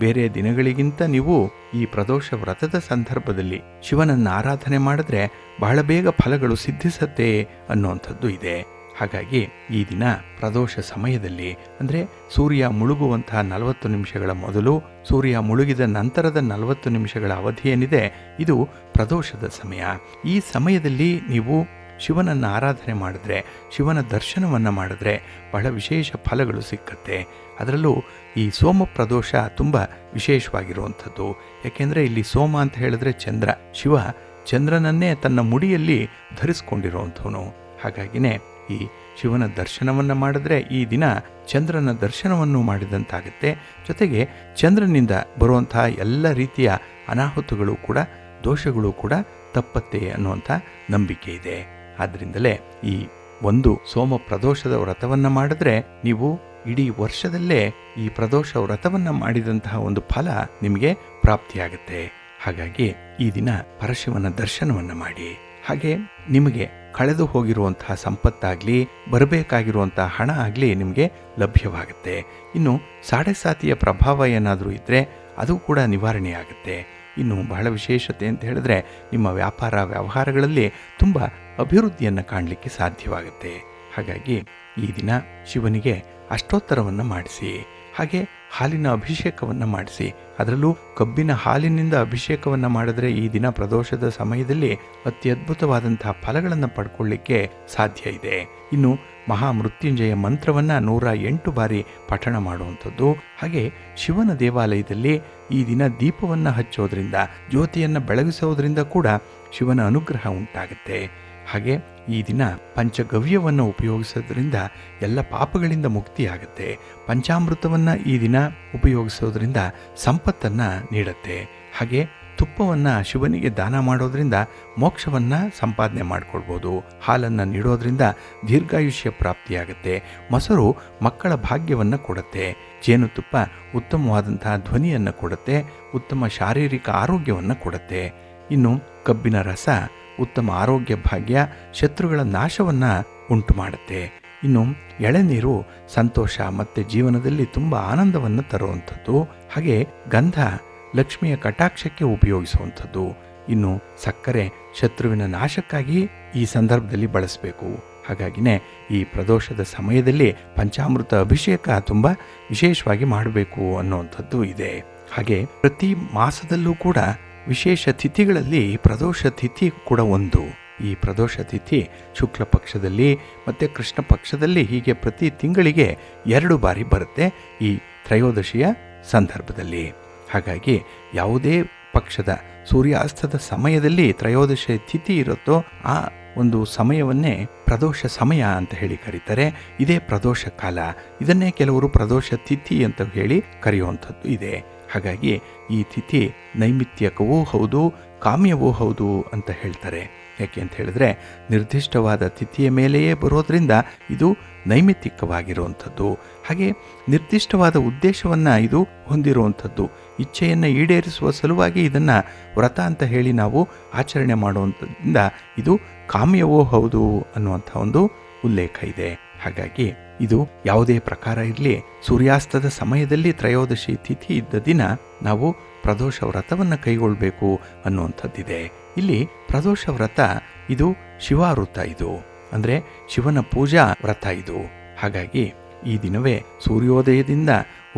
ಬೇರೆ ದಿನಗಳಿಗಿಂತ ನೀವು ಈ ಪ್ರದೋಷ ವ್ರತದ ಸಂದರ್ಭದಲ್ಲಿ ಶಿವನನ್ನು ಆರಾಧನೆ ಮಾಡಿದ್ರೆ ಬಹಳ ಬೇಗ ಫಲಗಳು ಸಿದ್ಧಿಸತ್ತೆ ಅನ್ನುವಂಥದ್ದು ಇದೆ. ಹಾಗಾಗಿ ಈ ದಿನ ಪ್ರದೋಷ ಸಮಯದಲ್ಲಿ ಅಂದರೆ ಸೂರ್ಯ ಮುಳುಗುವಂತಹ 40 ನಿಮಿಷಗಳ ಮೊದಲು, ಸೂರ್ಯ ಮುಳುಗಿದ ನಂತರದ 40 ನಿಮಿಷಗಳ ಅವಧಿ ಏನಿದೆ, ಇದು ಪ್ರದೋಷದ ಸಮಯ. ಈ ಸಮಯದಲ್ಲಿ ನೀವು ಶಿವನನ್ನು ಆರಾಧನೆ ಮಾಡಿದ್ರೆ, ಶಿವನ ದರ್ಶನವನ್ನು ಮಾಡಿದ್ರೆ ಬಹಳ ವಿಶೇಷ ಫಲಗಳು ಸಿಕ್ಕತ್ತೆ. ಅದರಲ್ಲೂ ಈ ಸೋಮ ಪ್ರದೋಷ ತುಂಬ ವಿಶೇಷವಾಗಿರುವಂಥದ್ದು. ಯಾಕೆಂದರೆ ಇಲ್ಲಿ ಸೋಮ ಅಂತ ಹೇಳಿದ್ರೆ ಚಂದ್ರ, ಶಿವ ಚಂದ್ರನನ್ನೇ ತನ್ನ ಮುಡಿಯಲ್ಲಿ ಧರಿಸ್ಕೊಂಡಿರುವಂಥವನು. ಹಾಗಾಗಿನೇ ಈ ಶಿವನ ದರ್ಶನವನ್ನು ಮಾಡಿದ್ರೆ ಈ ದಿನ ಚಂದ್ರನ ದರ್ಶನವನ್ನು ಮಾಡಿದಂತಾಗುತ್ತೆ. ಜೊತೆಗೆ ಚಂದ್ರನಿಂದ ಬರುವಂತಹ ಎಲ್ಲ ರೀತಿಯ ಅನಾಹುತಗಳು ಕೂಡ, ದೋಷಗಳು ಕೂಡ ತಪ್ಪತ್ತೆ ಅನ್ನುವಂಥ ನಂಬಿಕೆ ಇದೆ. ಆದ್ದರಿಂದಲೇ ಈ ಒಂದು ಸೋಮ ಪ್ರದೋಷದ ವ್ರತವನ್ನು ಮಾಡಿದ್ರೆ ನೀವು ಇಡೀ ವರ್ಷದಲ್ಲೇ ಈ ಪ್ರದೋಷ ವ್ರತವನ್ನು ಮಾಡಿದಂತಹ ಒಂದು ಫಲ ನಿಮಗೆ ಪ್ರಾಪ್ತಿಯಾಗುತ್ತೆ. ಹಾಗಾಗಿ ಈ ದಿನ ಪರಶಿವನ ದರ್ಶನವನ್ನು ಮಾಡಿ. ಹಾಗೆ ನಿಮಗೆ ಕಳೆದು ಹೋಗಿರುವಂತಹ ಸಂಪತ್ತಾಗಲಿ, ಬರಬೇಕಾಗಿರುವಂತಹ ಹಣ ಆಗಲಿ ನಿಮಗೆ ಲಭ್ಯವಾಗುತ್ತೆ. ಇನ್ನು ಸಾಡೆಸಾತಿಯ ಪ್ರಭಾವ ಏನಾದರೂ ಇದ್ದರೆ ಅದು ಕೂಡ ನಿವಾರಣೆಯಾಗುತ್ತೆ. ಇನ್ನು ಬಹಳ ವಿಶೇಷತೆ ಅಂತ ಹೇಳಿದ್ರೆ ನಿಮ್ಮ ವ್ಯಾಪಾರ ವ್ಯವಹಾರಗಳಲ್ಲಿ ತುಂಬ ಅಭಿವೃದ್ಧಿಯನ್ನು ಕಾಣಲಿಕ್ಕೆ ಸಾಧ್ಯವಾಗುತ್ತೆ. ಹಾಗಾಗಿ ಈ ದಿನ ಶಿವನಿಗೆ ಅಷ್ಟೋತ್ತರವನ್ನು ಮಾಡಿಸಿ, ಹಾಗೆ ಹಾಲಿನ ಅಭಿಷೇಕವನ್ನು ಮಾಡಿಸಿ. ಅದರಲ್ಲೂ ಕಬ್ಬಿನ ಹಾಲಿನಿಂದ ಅಭಿಷೇಕವನ್ನು ಮಾಡಿದ್ರೆ ಈ ದಿನ ಪ್ರದೋಷದ ಸಮಯದಲ್ಲಿ ಅತ್ಯದ್ಭುತವಾದಂತಹ ಫಲಗಳನ್ನು ಪಡ್ಕೊಳ್ಳಿಕ್ಕೆ ಸಾಧ್ಯ ಇದೆ. ಇನ್ನು ಮಹಾಮೃತ್ಯುಂಜಯ ಮಂತ್ರವನ್ನು 108 ಬಾರಿ ಪಠಣ ಮಾಡುವಂಥದ್ದು. ಹಾಗೆ ಶಿವನ ದೇವಾಲಯದಲ್ಲಿ ಈ ದಿನ ದೀಪವನ್ನು ಹಚ್ಚೋದ್ರಿಂದ, ಜ್ಯೋತಿಯನ್ನು ಬೆಳಗಿಸೋದ್ರಿಂದ ಕೂಡ ಶಿವನ ಅನುಗ್ರಹ ಉಂಟಾಗುತ್ತೆ. ಹಾಗೆ ಈ ದಿನ ಪಂಚಗವ್ಯವನ್ನು ಉಪಯೋಗಿಸೋದ್ರಿಂದ ಎಲ್ಲ ಪಾಪಗಳಿಂದ ಮುಕ್ತಿಯಾಗುತ್ತೆ. ಪಂಚಾಮೃತವನ್ನು ಈ ದಿನ ಉಪಯೋಗಿಸೋದ್ರಿಂದ ಸಂಪತ್ತನ್ನು ನೀಡುತ್ತೆ. ಹಾಗೆ ತುಪ್ಪವನ್ನು ಶಿವನಿಗೆ ದಾನ ಮಾಡೋದ್ರಿಂದ ಮೋಕ್ಷವನ್ನು ಸಂಪಾದನೆ ಮಾಡ್ಕೊಳ್ಬೋದು. ಹಾಲನ್ನು ನೀಡೋದ್ರಿಂದ ದೀರ್ಘಾಯುಷ್ಯ ಪ್ರಾಪ್ತಿಯಾಗುತ್ತೆ. ಮೊಸರು ಮಕ್ಕಳ ಭಾಗ್ಯವನ್ನು ಕೊಡುತ್ತೆ. ಜೇನುತುಪ್ಪ ಉತ್ತಮವಾದಂತಹ ಧ್ವನಿಯನ್ನು ಕೊಡುತ್ತೆ, ಉತ್ತಮ ಶಾರೀರಿಕ ಆರೋಗ್ಯವನ್ನು ಕೊಡುತ್ತೆ. ಇನ್ನು ಕಬ್ಬಿನ ರಸ ಉತ್ತಮ ಆರೋಗ್ಯ ಭಾಗ್ಯ, ಶತ್ರುಗಳ ನಾಶವನ್ನು ಉಂಟು ಮಾಡುತ್ತೆ. ಇನ್ನು ಎಳೆನೀರು ಸಂತೋಷ ಮತ್ತು ಜೀವನದಲ್ಲಿ ತುಂಬ ಆನಂದವನ್ನು ತರುವಂಥದ್ದು. ಹಾಗೆ ಗಂಧ ಲಕ್ಷ್ಮಿಯ ಕಟಾಕ್ಷಕ್ಕೆ ಉಪಯೋಗಿಸುವಂಥದ್ದು. ಇನ್ನು ಸಕ್ಕರೆ ಶತ್ರುವಿನ ನಾಶಕ್ಕಾಗಿ ಈ ಸಂದರ್ಭದಲ್ಲಿ ಬಳಸಬೇಕು. ಹಾಗಾಗಿನೇ ಈ ಪ್ರದೋಷದ ಸಮಯದಲ್ಲಿ ಪಂಚಾಮೃತ ಅಭಿಷೇಕ ತುಂಬ ವಿಶೇಷವಾಗಿ ಮಾಡಬೇಕು ಅನ್ನುವಂಥದ್ದು ಇದೆ. ಹಾಗೆ ಪ್ರತಿ ಮಾಸದಲ್ಲೂ ಕೂಡ ವಿಶೇಷ ತಿಥಿಗಳಲ್ಲಿ ಪ್ರದೋಷ ತಿಥಿ ಕೂಡ ಒಂದು. ಈ ಪ್ರದೋಷ ತಿಥಿ ಶುಕ್ಲ ಪಕ್ಷದಲ್ಲಿ ಮತ್ತು ಕೃಷ್ಣ ಪಕ್ಷದಲ್ಲಿ ಹೀಗೆ ಪ್ರತಿ ತಿಂಗಳಿಗೆ 2 ಬಾರಿ ಬರುತ್ತೆ ಈ ತ್ರಯೋದಶಿಯ ಸಂದರ್ಭದಲ್ಲಿ. ಹಾಗಾಗಿ ಯಾವುದೇ ಪಕ್ಷದ ಸೂರ್ಯಾಸ್ತದ ಸಮಯದಲ್ಲಿ ತ್ರಯೋದಶಿ ತಿಥಿ ಇರುತ್ತೋ ಆ ಒಂದು ಸಮಯವನ್ನೇ ಪ್ರದೋಷ ಸಮಯ ಅಂತ ಹೇಳಿ ಕರೀತಾರೆ. ಇದೇ ಪ್ರದೋಷ ಕಾಲ. ಇದನ್ನೇ ಕೆಲವರು ಪ್ರದೋಷ ತಿಥಿ ಅಂತ ಹೇಳಿ ಕರೆಯುವಂಥದ್ದು ಇದೆ. ಹಾಗಾಗಿ ಈ ತಿಥಿ ನೈಮಿತ್ಯಕವೂ ಹೌದು, ಕಾಮ್ಯವೂ ಹೌದು ಅಂತ ಹೇಳ್ತಾರೆ. ಯಾಕೆ ಅಂತ ಹೇಳಿದ್ರೆ ನಿರ್ದಿಷ್ಟವಾದ ತಿಥಿಯ ಮೇಲೆಯೇ ಬರೋದ್ರಿಂದ ಇದು ನೈಮಿತ್ತಿಕವಾಗಿರುವಂಥದ್ದು. ಹಾಗೆ ನಿರ್ದಿಷ್ಟವಾದ ಉದ್ದೇಶವನ್ನು ಇದು ಹೊಂದಿರುವಂಥದ್ದು. ಇಚ್ಛೆಯನ್ನು ಈಡೇರಿಸುವ ಸಲುವಾಗಿ ಇದನ್ನು ವ್ರತ ಅಂತ ಹೇಳಿ ನಾವು ಆಚರಣೆ ಮಾಡುವಂಥದ್ರಿಂದ ಇದು ಕಾಮ್ಯವೂ ಹೌದು ಅನ್ನುವಂಥ ಒಂದು ಉಲ್ಲೇಖ ಇದೆ. ಹಾಗಾಗಿ ಇದು ಯಾವುದೇ ಪ್ರಕಾರ ಇರಲಿ, ಸೂರ್ಯಾಸ್ತದ ಸಮಯದಲ್ಲಿ ತ್ರಯೋದಶಿ ತಿಥಿ ಇದ್ದ ದಿನ ನಾವು ಪ್ರದೋಷ ವ್ರತವನ್ನು ಕೈಗೊಳ್ಳಬೇಕು ಅನ್ನುವಂಥದ್ದಿದೆ. ಇಲ್ಲಿ ಪ್ರದೋಷ ವ್ರತ ಇದು ಶಿವಾವೃತ, ಇದು ಅಂದರೆ ಶಿವನ ಪೂಜಾ ವ್ರತ ಇದು. ಹಾಗಾಗಿ ಈ ದಿನವೇ ಸೂರ್ಯೋದಯದಿಂದ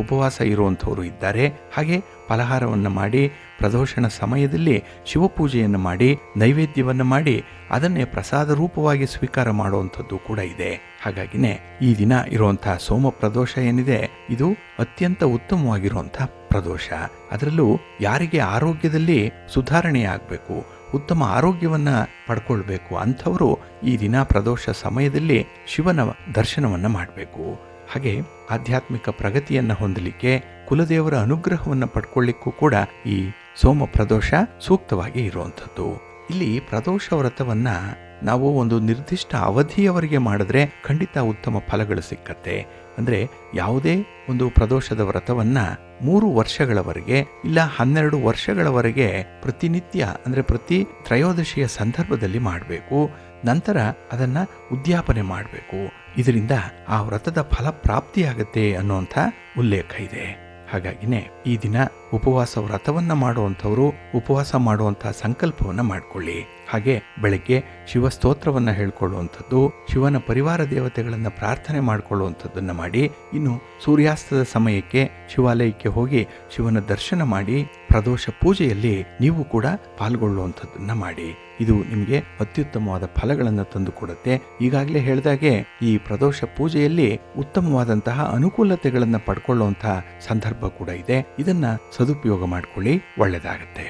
ಉಪವಾಸ ಇರುವಂಥವರು ಇದ್ದಾರೆ. ಹಾಗೆ ಫಲಹಾರವನ್ನು ಮಾಡಿ ಪ್ರದೋಷಣ ಸಮಯದಲ್ಲಿ ಶಿವಪೂಜೆಯನ್ನು ಮಾಡಿ ನೈವೇದ್ಯವನ್ನು ಮಾಡಿ ಅದನ್ನೇ ಪ್ರಸಾದ ರೂಪವಾಗಿ ಸ್ವೀಕಾರ ಮಾಡುವಂಥದ್ದು ಕೂಡ ಇದೆ. ಹಾಗಾಗಿನೇ ಈ ದಿನ ಇರುವಂತಹ ಸೋಮ ಪ್ರದೋಷ ಏನಿದೆ ಇದು ಅತ್ಯಂತ ಉತ್ತಮವಾಗಿರುವಂಥ ಪ್ರದೋಷ. ಅದರಲ್ಲೂ ಯಾರಿಗೆ ಆರೋಗ್ಯದಲ್ಲಿ ಸುಧಾರಣೆ ಆಗಬೇಕು, ಉತ್ತಮ ಆರೋಗ್ಯವನ್ನ ಪಡ್ಕೊಳ್ಬೇಕು ಅಂಥವರು ಈ ದಿನ ಪ್ರದೋಷ ಸಮಯದಲ್ಲಿ ಶಿವನ ದರ್ಶನವನ್ನು ಮಾಡಬೇಕು. ಹಾಗೆ ಆಧ್ಯಾತ್ಮಿಕ ಪ್ರಗತಿಯನ್ನು ಹೊಂದಲಿಕ್ಕೆ, ಕುಲದೇವರ ಅನುಗ್ರಹವನ್ನು ಪಡ್ಕೊಳ್ಳಿಕ್ಕೂ ಕೂಡ ಈ ಸೋಮ ಪ್ರದೋಷ ಸೂಕ್ತವಾಗಿ ಇರುವಂಥದ್ದು. ಇಲ್ಲಿ ಪ್ರದೋಷ ವ್ರತವನ್ನ ನಾವು ಒಂದು ನಿರ್ದಿಷ್ಟ ಅವಧಿಯವರೆಗೆ ಮಾಡಿದ್ರೆ ಖಂಡಿತ ಉತ್ತಮ ಫಲಗಳು ಸಿಕ್ಕತ್ತೆ. ಅಂದರೆ ಯಾವುದೇ ಒಂದು ಪ್ರದೋಷದ ವ್ರತವನ್ನ 3 ವರ್ಷಗಳವರೆಗೆ ಇಲ್ಲ 12 ವರ್ಷಗಳವರೆಗೆ ಪ್ರತಿನಿತ್ಯ ಅಂದರೆ ಪ್ರತಿ ತ್ರಯೋದಶಿಯ ಸಂದರ್ಭದಲ್ಲಿ ಮಾಡಬೇಕು. ನಂತರ ಅದನ್ನು ಉದ್ಯಾಪನೆ ಮಾಡಬೇಕು. ಇದರಿಂದ ಆ ವ್ರತದ ಫಲ ಪ್ರಾಪ್ತಿಯಾಗತ್ತೆ ಅನ್ನುವಂಥ ಉಲ್ಲೇಖ ಇದೆ. ಹಾಗಾಗಿನೇ ಈ ದಿನ ಉಪವಾಸ ವ್ರತವನ್ನ ಮಾಡುವಂಥವರು ಉಪವಾಸ ಮಾಡುವಂಥ ಸಂಕಲ್ಪವನ್ನ ಮಾಡಿಕೊಳ್ಳಿ. ಹಾಗೆ ಬೆಳಗ್ಗೆ ಶಿವಸ್ತೋತ್ರವನ್ನ ಹೇಳ್ಕೊಳ್ಳುವಂಥದ್ದು, ಶಿವನ ಪರಿವಾರ ದೇವತೆಗಳನ್ನು ಪ್ರಾರ್ಥನೆ ಮಾಡಿಕೊಳ್ಳುವಂಥದ್ದನ್ನು ಮಾಡಿ, ಇನ್ನು ಸೂರ್ಯಾಸ್ತದ ಸಮಯಕ್ಕೆ ಶಿವಾಲಯಕ್ಕೆ ಹೋಗಿ ಶಿವನ ದರ್ಶನ ಮಾಡಿ ಪ್ರದೋಷ ಪೂಜೆಯಲ್ಲಿ ನೀವು ಕೂಡ ಪಾಲ್ಗೊಳ್ಳುವಂಥದ್ದನ್ನ ಮಾಡಿ. ಇದು ನಿಮಗೆ ಅತ್ಯುತ್ತಮವಾದ ಫಲಗಳನ್ನು ತಂದುಕೊಡುತ್ತೆ. ಈಗಾಗಲೇ ಹೇಳಿದಾಗೆ ಈ ಪ್ರದೋಷ ಪೂಜೆಯಲ್ಲಿ ಉತ್ತಮವಾದಂತಹ ಅನುಕೂಲತೆಗಳನ್ನು ಪಡ್ಕೊಳ್ಳುವಂತಹ ಸಂದರ್ಭ ಕೂಡ ಇದೆ. ಇದನ್ನ ಸದುಪಯೋಗ ಮಾಡಿಕೊಳ್ಳಿ, ಒಳ್ಳೆಯದಾಗತ್ತೆ.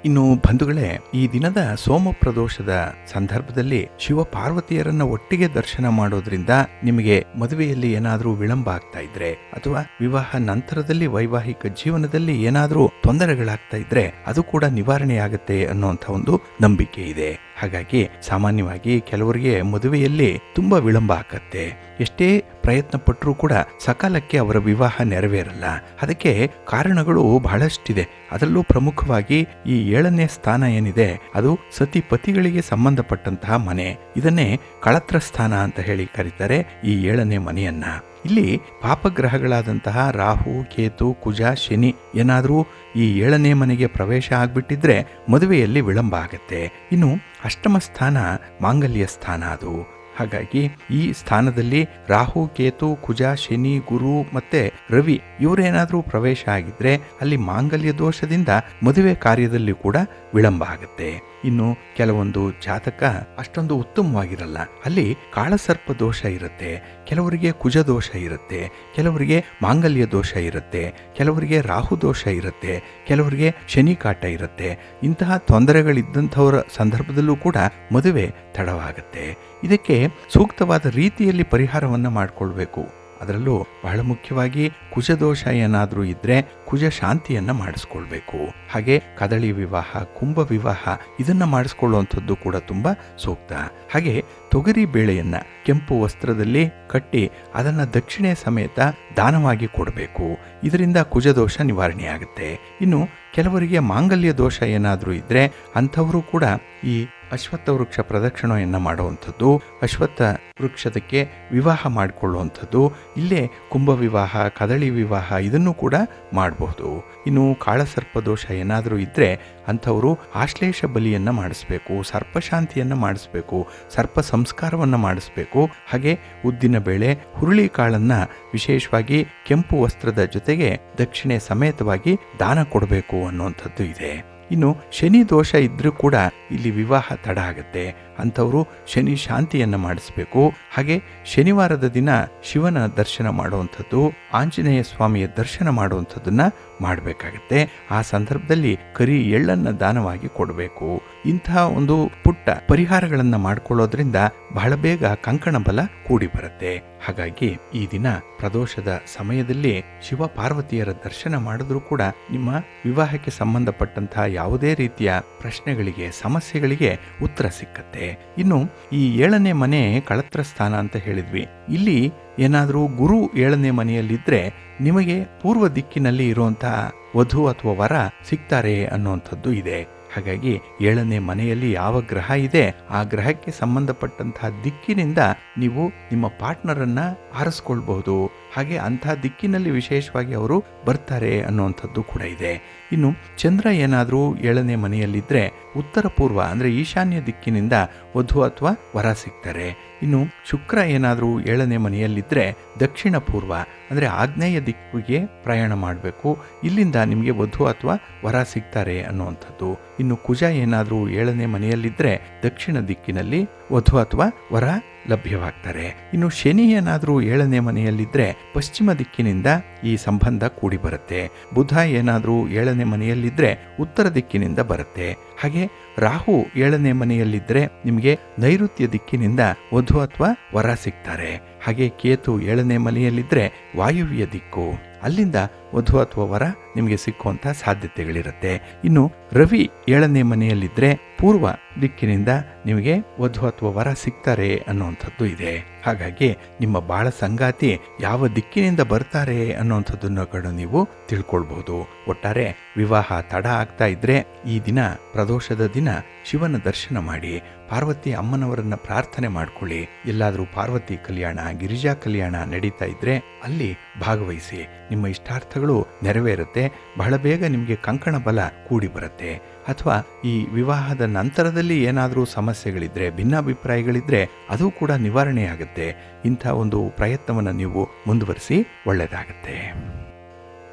ಇನ್ನು ಬಂಧುಗಳೇ, ಈ ದಿನದ ಸೋಮ ಪ್ರದೋಷದ ಸಂದರ್ಭದಲ್ಲಿ ಶಿವ ಪಾರ್ವತಿಯರನ್ನ ಒಟ್ಟಿಗೆ ದರ್ಶನ ಮಾಡೋದ್ರಿಂದ ನಿಮಗೆ ಮದುವೆಯಲ್ಲಿ ಏನಾದರೂ ವಿಳಂಬ ಆಗ್ತಾ ಇದ್ರೆ ಅಥವಾ ವಿವಾಹ ನಂತರದಲ್ಲಿ ವೈವಾಹಿಕ ಜೀವನದಲ್ಲಿ ಏನಾದರೂ ತೊಂದರೆಗಳಾಗ್ತಾ ಇದ್ರೆ ಅದು ಕೂಡ ನಿವಾರಣೆ ಆಗುತ್ತೆ ಅನ್ನುವಂಥ ಒಂದು ನಂಬಿಕೆ ಇದೆ. ಹಾಗಾಗಿ ಸಾಮಾನ್ಯವಾಗಿ ಕೆಲವರಿಗೆ ಮದುವೆಯಲ್ಲಿ ತುಂಬಾ ವಿಳಂಬ ಆಗತ್ತೆ. ಎಷ್ಟೇ ಪ್ರಯತ್ನ ಪಟ್ಟರೂ ಕೂಡ ಸಕಾಲಕ್ಕೆ ಅವರ ವಿವಾಹ ನೆರವೇರಲ್ಲ. ಅದಕ್ಕೆ ಕಾರಣಗಳು ಬಹಳಷ್ಟಿದೆ. ಅದರಲ್ಲೂ ಪ್ರಮುಖವಾಗಿ ಈ 7ನೇ ಸ್ಥಾನ ಏನಿದೆ ಅದು ಸತಿ ಪತಿಗಳಿಗೆ ಸಂಬಂಧಪಟ್ಟಂತಹ ಮನೆ. ಇದನ್ನೇ ಕಳತ್ರ ಸ್ಥಾನ ಅಂತ ಹೇಳಿ ಕರೀತಾರೆ, ಈ 7ನೇ ಮನೆಯನ್ನ. ಇಲ್ಲಿ ಪಾಪಗ್ರಹಗಳಾದಂತಹ ರಾಹು, ಕೇತು, ಕುಜ, ಶನಿ ಏನಾದರೂ ಈ 7ನೇ ಮನೆಗೆ ಪ್ರವೇಶ ಆಗ್ಬಿಟ್ಟಿದ್ರೆ ಮದುವೆಯಲ್ಲಿ ವಿಳಂಬ ಆಗತ್ತೆ. ಇನ್ನು ಅಷ್ಟಮ ಸ್ಥಾನ ಮಾಂಗಲ್ಯ ಸ್ಥಾನ ಅದು. ಹಾಗಾಗಿ ಈ ಸ್ಥಾನದಲ್ಲಿ ರಾಹು, ಕೇತು, ಕುಜ, ಶನಿ, ಗುರು ಮತ್ತೆ ರವಿ ಇವರೇನಾದರೂ ಪ್ರವೇಶ ಆಗಿದ್ರೆ ಅಲ್ಲಿ ಮಾಂಗಲ್ಯ ದೋಷದಿಂದ ಮದುವೆ ಕಾರ್ಯದಲ್ಲಿ ಕೂಡ ವಿಳಂಬ ಆಗುತ್ತೆ. ಇನ್ನು ಕೆಲವೊಂದು ಜಾತಕ ಅಷ್ಟೊಂದು ಉತ್ತಮವಾಗಿರಲ್ಲ, ಅಲ್ಲಿ ಕಾಳಸರ್ಪ ದೋಷ ಇರುತ್ತೆ, ಕೆಲವರಿಗೆ ಕುಜ ದೋಷ ಇರುತ್ತೆ, ಕೆಲವರಿಗೆ ಮಾಂಗಲ್ಯ ದೋಷ ಇರುತ್ತೆ, ಕೆಲವರಿಗೆ ರಾಹು ದೋಷ ಇರುತ್ತೆ, ಕೆಲವರಿಗೆ ಶನಿ ಕಾಟ ಇರುತ್ತೆ. ಇಂತಹ ತೊಂದರೆಗಳಿದ್ದಂಥವರ ಸಂದರ್ಭದಲ್ಲೂ ಕೂಡ ಮದುವೆ ತಡವಾಗುತ್ತೆ. ಇದಕ್ಕೆ ಸೂಕ್ತವಾದ ರೀತಿಯಲ್ಲಿ ಪರಿಹಾರವನ್ನು ಮಾಡಿಕೊಳ್ಬೇಕು. ಅದರಲ್ಲೂ ಬಹಳ ಮುಖ್ಯವಾಗಿ ಕುಜದೋಷ ಏನಾದರೂ ಇದ್ರೆ ಕುಜ ಶಾಂತಿಯನ್ನ ಮಾಡಿಸ್ಕೊಳ್ಬೇಕು. ಹಾಗೆ ಕದಳಿ ವಿವಾಹ, ಕುಂಭ ವಿವಾಹ ಇದನ್ನ ಮಾಡಿಸ್ಕೊಳ್ಳುವಂಥದ್ದು ಕೂಡ ತುಂಬಾ ಸೂಕ್ತ. ಹಾಗೆ ತೊಗರಿ ಬೇಳೆಯನ್ನ ಕೆಂಪು ವಸ್ತ್ರದಲ್ಲಿ ಕಟ್ಟಿ ಅದನ್ನ ದಕ್ಷಿಣೆ ಸಮೇತ ದಾನವಾಗಿ ಕೊಡಬೇಕು. ಇದರಿಂದ ಕುಜದೋಷ ನಿವಾರಣೆ ಆಗುತ್ತೆ. ಇನ್ನು ಕೆಲವರಿಗೆ ಮಾಂಗಲ್ಯ ದೋಷ ಏನಾದರೂ ಇದ್ರೆ ಅಂಥವರು ಕೂಡ ಈ ಅಶ್ವತ್ಥ ವೃಕ್ಷ ಪ್ರದಕ್ಷಿಣೆಯನ್ನು ಮಾಡುವಂಥದ್ದು, ಅಶ್ವತ್ಥ ವೃಕ್ಷದಕ್ಕೆ ವಿವಾಹ ಮಾಡಿಕೊಳ್ಳುವಂಥದ್ದು, ಇಲ್ಲೇ ಕುಂಭ ವಿವಾಹ, ಕದಳಿ ವಿವಾಹ ಇದನ್ನು ಕೂಡ ಮಾಡಬಹುದು. ಇನ್ನು ಕಾಳಸರ್ಪ ದೋಷ ಏನಾದರೂ ಇದ್ದರೆ ಅಂಥವರು ಆಶ್ಲೇಷ ಬಲಿಯನ್ನು ಮಾಡಿಸ್ಬೇಕು, ಸರ್ಪಶಾಂತಿಯನ್ನು ಮಾಡಿಸ್ಬೇಕು, ಸರ್ಪ ಸಂಸ್ಕಾರವನ್ನು ಮಾಡಿಸ್ಬೇಕು. ಹಾಗೆ ಉದ್ದಿನ ಬೇಳೆ, ಹುರುಳಿ ಕಾಳನ್ನು ವಿಶೇಷವಾಗಿ ಕೆಂಪು ವಸ್ತ್ರದ ಜೊತೆಗೆ ದಕ್ಷಿಣೆ ಸಮೇತವಾಗಿ ದಾನ ಕೊಡಬೇಕು ಅನ್ನುವಂಥದ್ದು ಇದೆ. ಇನ್ನು ಶನಿ ದೋಷ ಇದ್ರೂ ಕೂಡ ಇಲ್ಲಿ ವಿವಾಹ ತಡ ಆಗುತ್ತೆ. ಅಂಥವರು ಶನಿ ಶಾಂತಿಯನ್ನು ಮಾಡಿಸ್ಬೇಕು. ಹಾಗೆ ಶನಿವಾರದ ದಿನ ಶಿವನ ದರ್ಶನ ಮಾಡುವಂಥದ್ದು, ಆಂಜನೇಯ ಸ್ವಾಮಿಯ ದರ್ಶನ ಮಾಡುವಂಥದ್ದನ್ನ ಮಾಡಬೇಕಾಗತ್ತೆ. ಆ ಸಂದರ್ಭದಲ್ಲಿ ಕರಿ ಎಳ್ಳನ್ನು ದಾನವಾಗಿ ಕೊಡಬೇಕು. ಇಂತಹ ಒಂದು ಪುಟ್ಟ ಪರಿಹಾರಗಳನ್ನು ಮಾಡಿಕೊಳ್ಳೋದ್ರಿಂದ ಬಹಳ ಬೇಗ ಕಂಕಣ ಬಲ ಕೂಡಿ ಬರುತ್ತೆ. ಹಾಗಾಗಿ ಈ ದಿನ ಪ್ರದೋಷದ ಸಮಯದಲ್ಲಿ ಶಿವ ಪಾರ್ವತಿಯರ ದರ್ಶನ ಮಾಡಿದ್ರೂ ಕೂಡ ನಿಮ್ಮ ವಿವಾಹಕ್ಕೆ ಸಂಬಂಧಪಟ್ಟಂತಹ ಯಾವುದೇ ರೀತಿಯ ಪ್ರಶ್ನೆಗಳಿಗೆ, ಸಮಸ್ಯೆಗಳಿಗೆ ಉತ್ತರ ಸಿಕ್ಕತ್ತೆ. ಇನ್ನು ಈ 7ನೇ ಮನೆ ಕಳತ್ರ ಸ್ಥಾನ ಅಂತ ಹೇಳಿದ್ವಿ. ಇಲ್ಲಿ ಏನಾದರೂ ಗುರು 7ನೇ ಮನೆಯಲ್ಲಿದ್ರೆ ನಿಮಗೆ ಪೂರ್ವ ದಿಕ್ಕಿನಲ್ಲಿ ಇರುವಂತಹ ವಧು ಅಥವಾ ವರ ಸಿಗ್ತಾರೆ ಅನ್ನುವಂಥದ್ದು ಇದೆ. ಹಾಗಾಗಿ 7ನೇ ಮನೆಯಲ್ಲಿ ಯಾವ ಗ್ರಹ ಇದೆ ಆ ಗ್ರಹಕ್ಕೆ ಸಂಬಂಧಪಟ್ಟಂತಹ ದಿಕ್ಕಿನಿಂದ ನೀವು ನಿಮ್ಮ ಪಾರ್ಟ್ನರನ್ನ ಆರಿಸ್ಕೊಳ್ಬಹುದು. ಹಾಗೆ ಅಂತಹ ದಿಕ್ಕಿನಲ್ಲಿ ವಿಶೇಷವಾಗಿ ಅವರು ಬರ್ತಾರೆ ಅನ್ನುವಂಥದ್ದು ಕೂಡ ಇದೆ. ಇನ್ನು ಚಂದ್ರ ಏನಾದರೂ 7ನೇ ಮನೆಯಲ್ಲಿದ್ದರೆ ಉತ್ತರ ಪೂರ್ವ ಅಂದರೆ ಈಶಾನ್ಯ ದಿಕ್ಕಿನಿಂದ ವಧು ಅಥವಾ ವರ ಸಿಗ್ತಾರೆ. ಇನ್ನು ಶುಕ್ರ ಏನಾದರೂ 7ನೇ ಮನೆಯಲ್ಲಿದ್ದರೆ ದಕ್ಷಿಣ ಪೂರ್ವ ಅಂದರೆ ಆಗ್ನೇಯ ದಿಕ್ಕಿಗೆ ಪ್ರಯಾಣ ಮಾಡಬೇಕು. ಇಲ್ಲಿಂದ ನಿಮಗೆ ವಧು ಅಥವಾ ವರ ಸಿಗ್ತಾರೆ ಅನ್ನುವಂಥದ್ದು. ಇನ್ನು ಕುಜ ಏನಾದರೂ 7ನೇ ಮನೆಯಲ್ಲಿದ್ದರೆ ದಕ್ಷಿಣ ದಿಕ್ಕಿನಲ್ಲಿ ವಧು ಅಥವಾ ವರ ಲಭ್ಯವಾಗ್ತಾರೆ. ಇನ್ನು ಶನಿ ಏನಾದರೂ 7ನೇ ಮನೆಯಲ್ಲಿದ್ದರೆ ಪಶ್ಚಿಮ ದಿಕ್ಕಿನಿಂದ ಈ ಸಂಬಂಧ ಕೂಡಿ ಬರುತ್ತೆ. ಬುಧ ಏನಾದರೂ 7ನೇ ಮನೆಯಲ್ಲಿದ್ದರೆ ಉತ್ತರ ದಿಕ್ಕಿನಿಂದ ಬರುತ್ತೆ. ಹಾಗೆ ರಾಹು 7ನೇ ಮನೆಯಲ್ಲಿದ್ದರೆ ನಿಮಗೆ ನೈಋತ್ಯ ದಿಕ್ಕಿನಿಂದ ವಧು ಅಥವಾ ವರ ಸಿಗ್ತಾರೆ. ಹಾಗೆ ಕೇತು 7ನೇ ಮನೆಯಲ್ಲಿದ್ದರೆ ವಾಯುವ್ಯ ದಿಕ್ಕು, ಅಲ್ಲಿಂದ ವಧು ಅಥವಾ ವರ ನಿಮಗೆ ಸಿಕ್ಕುವಂಥ ಸಾಧ್ಯತೆಗಳಿರುತ್ತೆ. ಇನ್ನು ರವಿ 7ನೇ ಮನೆಯಲ್ಲಿದ್ದರೆ ಪೂರ್ವ ದಿಕ್ಕಿನಿಂದ ನಿಮಗೆ ವಧು ಅಥವಾ ವರ ಸಿಗ್ತಾರೆ ಅನ್ನುವಂಥದ್ದು ಇದೆ. ಹಾಗಾಗಿ ನಿಮ್ಮ ಬಾಳ ಸಂಗಾತಿ ಯಾವ ದಿಕ್ಕಿನಿಂದ ಬರ್ತಾರೆ ಅನ್ನುವಂಥದ್ದನ್ನು ಕೂಡ ನೀವು ತಿಳ್ಕೊಳ್ಬಹುದು. ಒಟ್ಟಾರೆ ವಿವಾಹ ತಡ ಆಗ್ತಾ ಇದ್ರೆ ಈ ದಿನ ಪ್ರದೋಷದ ದಿನ ಶಿವನ ದರ್ಶನ ಮಾಡಿ, ಪಾರ್ವತಿ ಅಮ್ಮನವರನ್ನ ಪ್ರಾರ್ಥನೆ ಮಾಡ್ಕೊಳ್ಳಿ. ಎಲ್ಲಾದರೂ ಪಾರ್ವತಿ ಕಲ್ಯಾಣ, ಗಿರಿಜಾ ಕಲ್ಯಾಣ ನಡೀತಾ ಇದ್ರೆ ಅಲ್ಲಿ ಭಾಗವಹಿಸಿ. ನಿಮ್ಮ ಇಷ್ಟಾರ್ಥಗಳು ನೆರವೇರುತ್ತೆ. ಬಹಳ ಬೇಗ ನಿಮಗೆ ಕಂಕಣ ಬಲ ಕೂಡಿ ಬರುತ್ತೆ. ಅಥವಾ ಈ ವಿವಾಹದ ನಂತರದಲ್ಲಿ ಏನಾದರೂ ಸಮಸ್ಯೆಗಳಿದ್ರೆ, ಭಿನ್ನಾಭಿಪ್ರಾಯಗಳಿದ್ರೆ ಅದು ಕೂಡ ನಿವಾರಣೆ ಆಗುತ್ತೆ. ಇಂಥ ಒಂದು ಪ್ರಯತ್ನವನ್ನು ನೀವು ಮುಂದುವರಿಸಿ, ಒಳ್ಳೆಯದಾಗತ್ತೆ.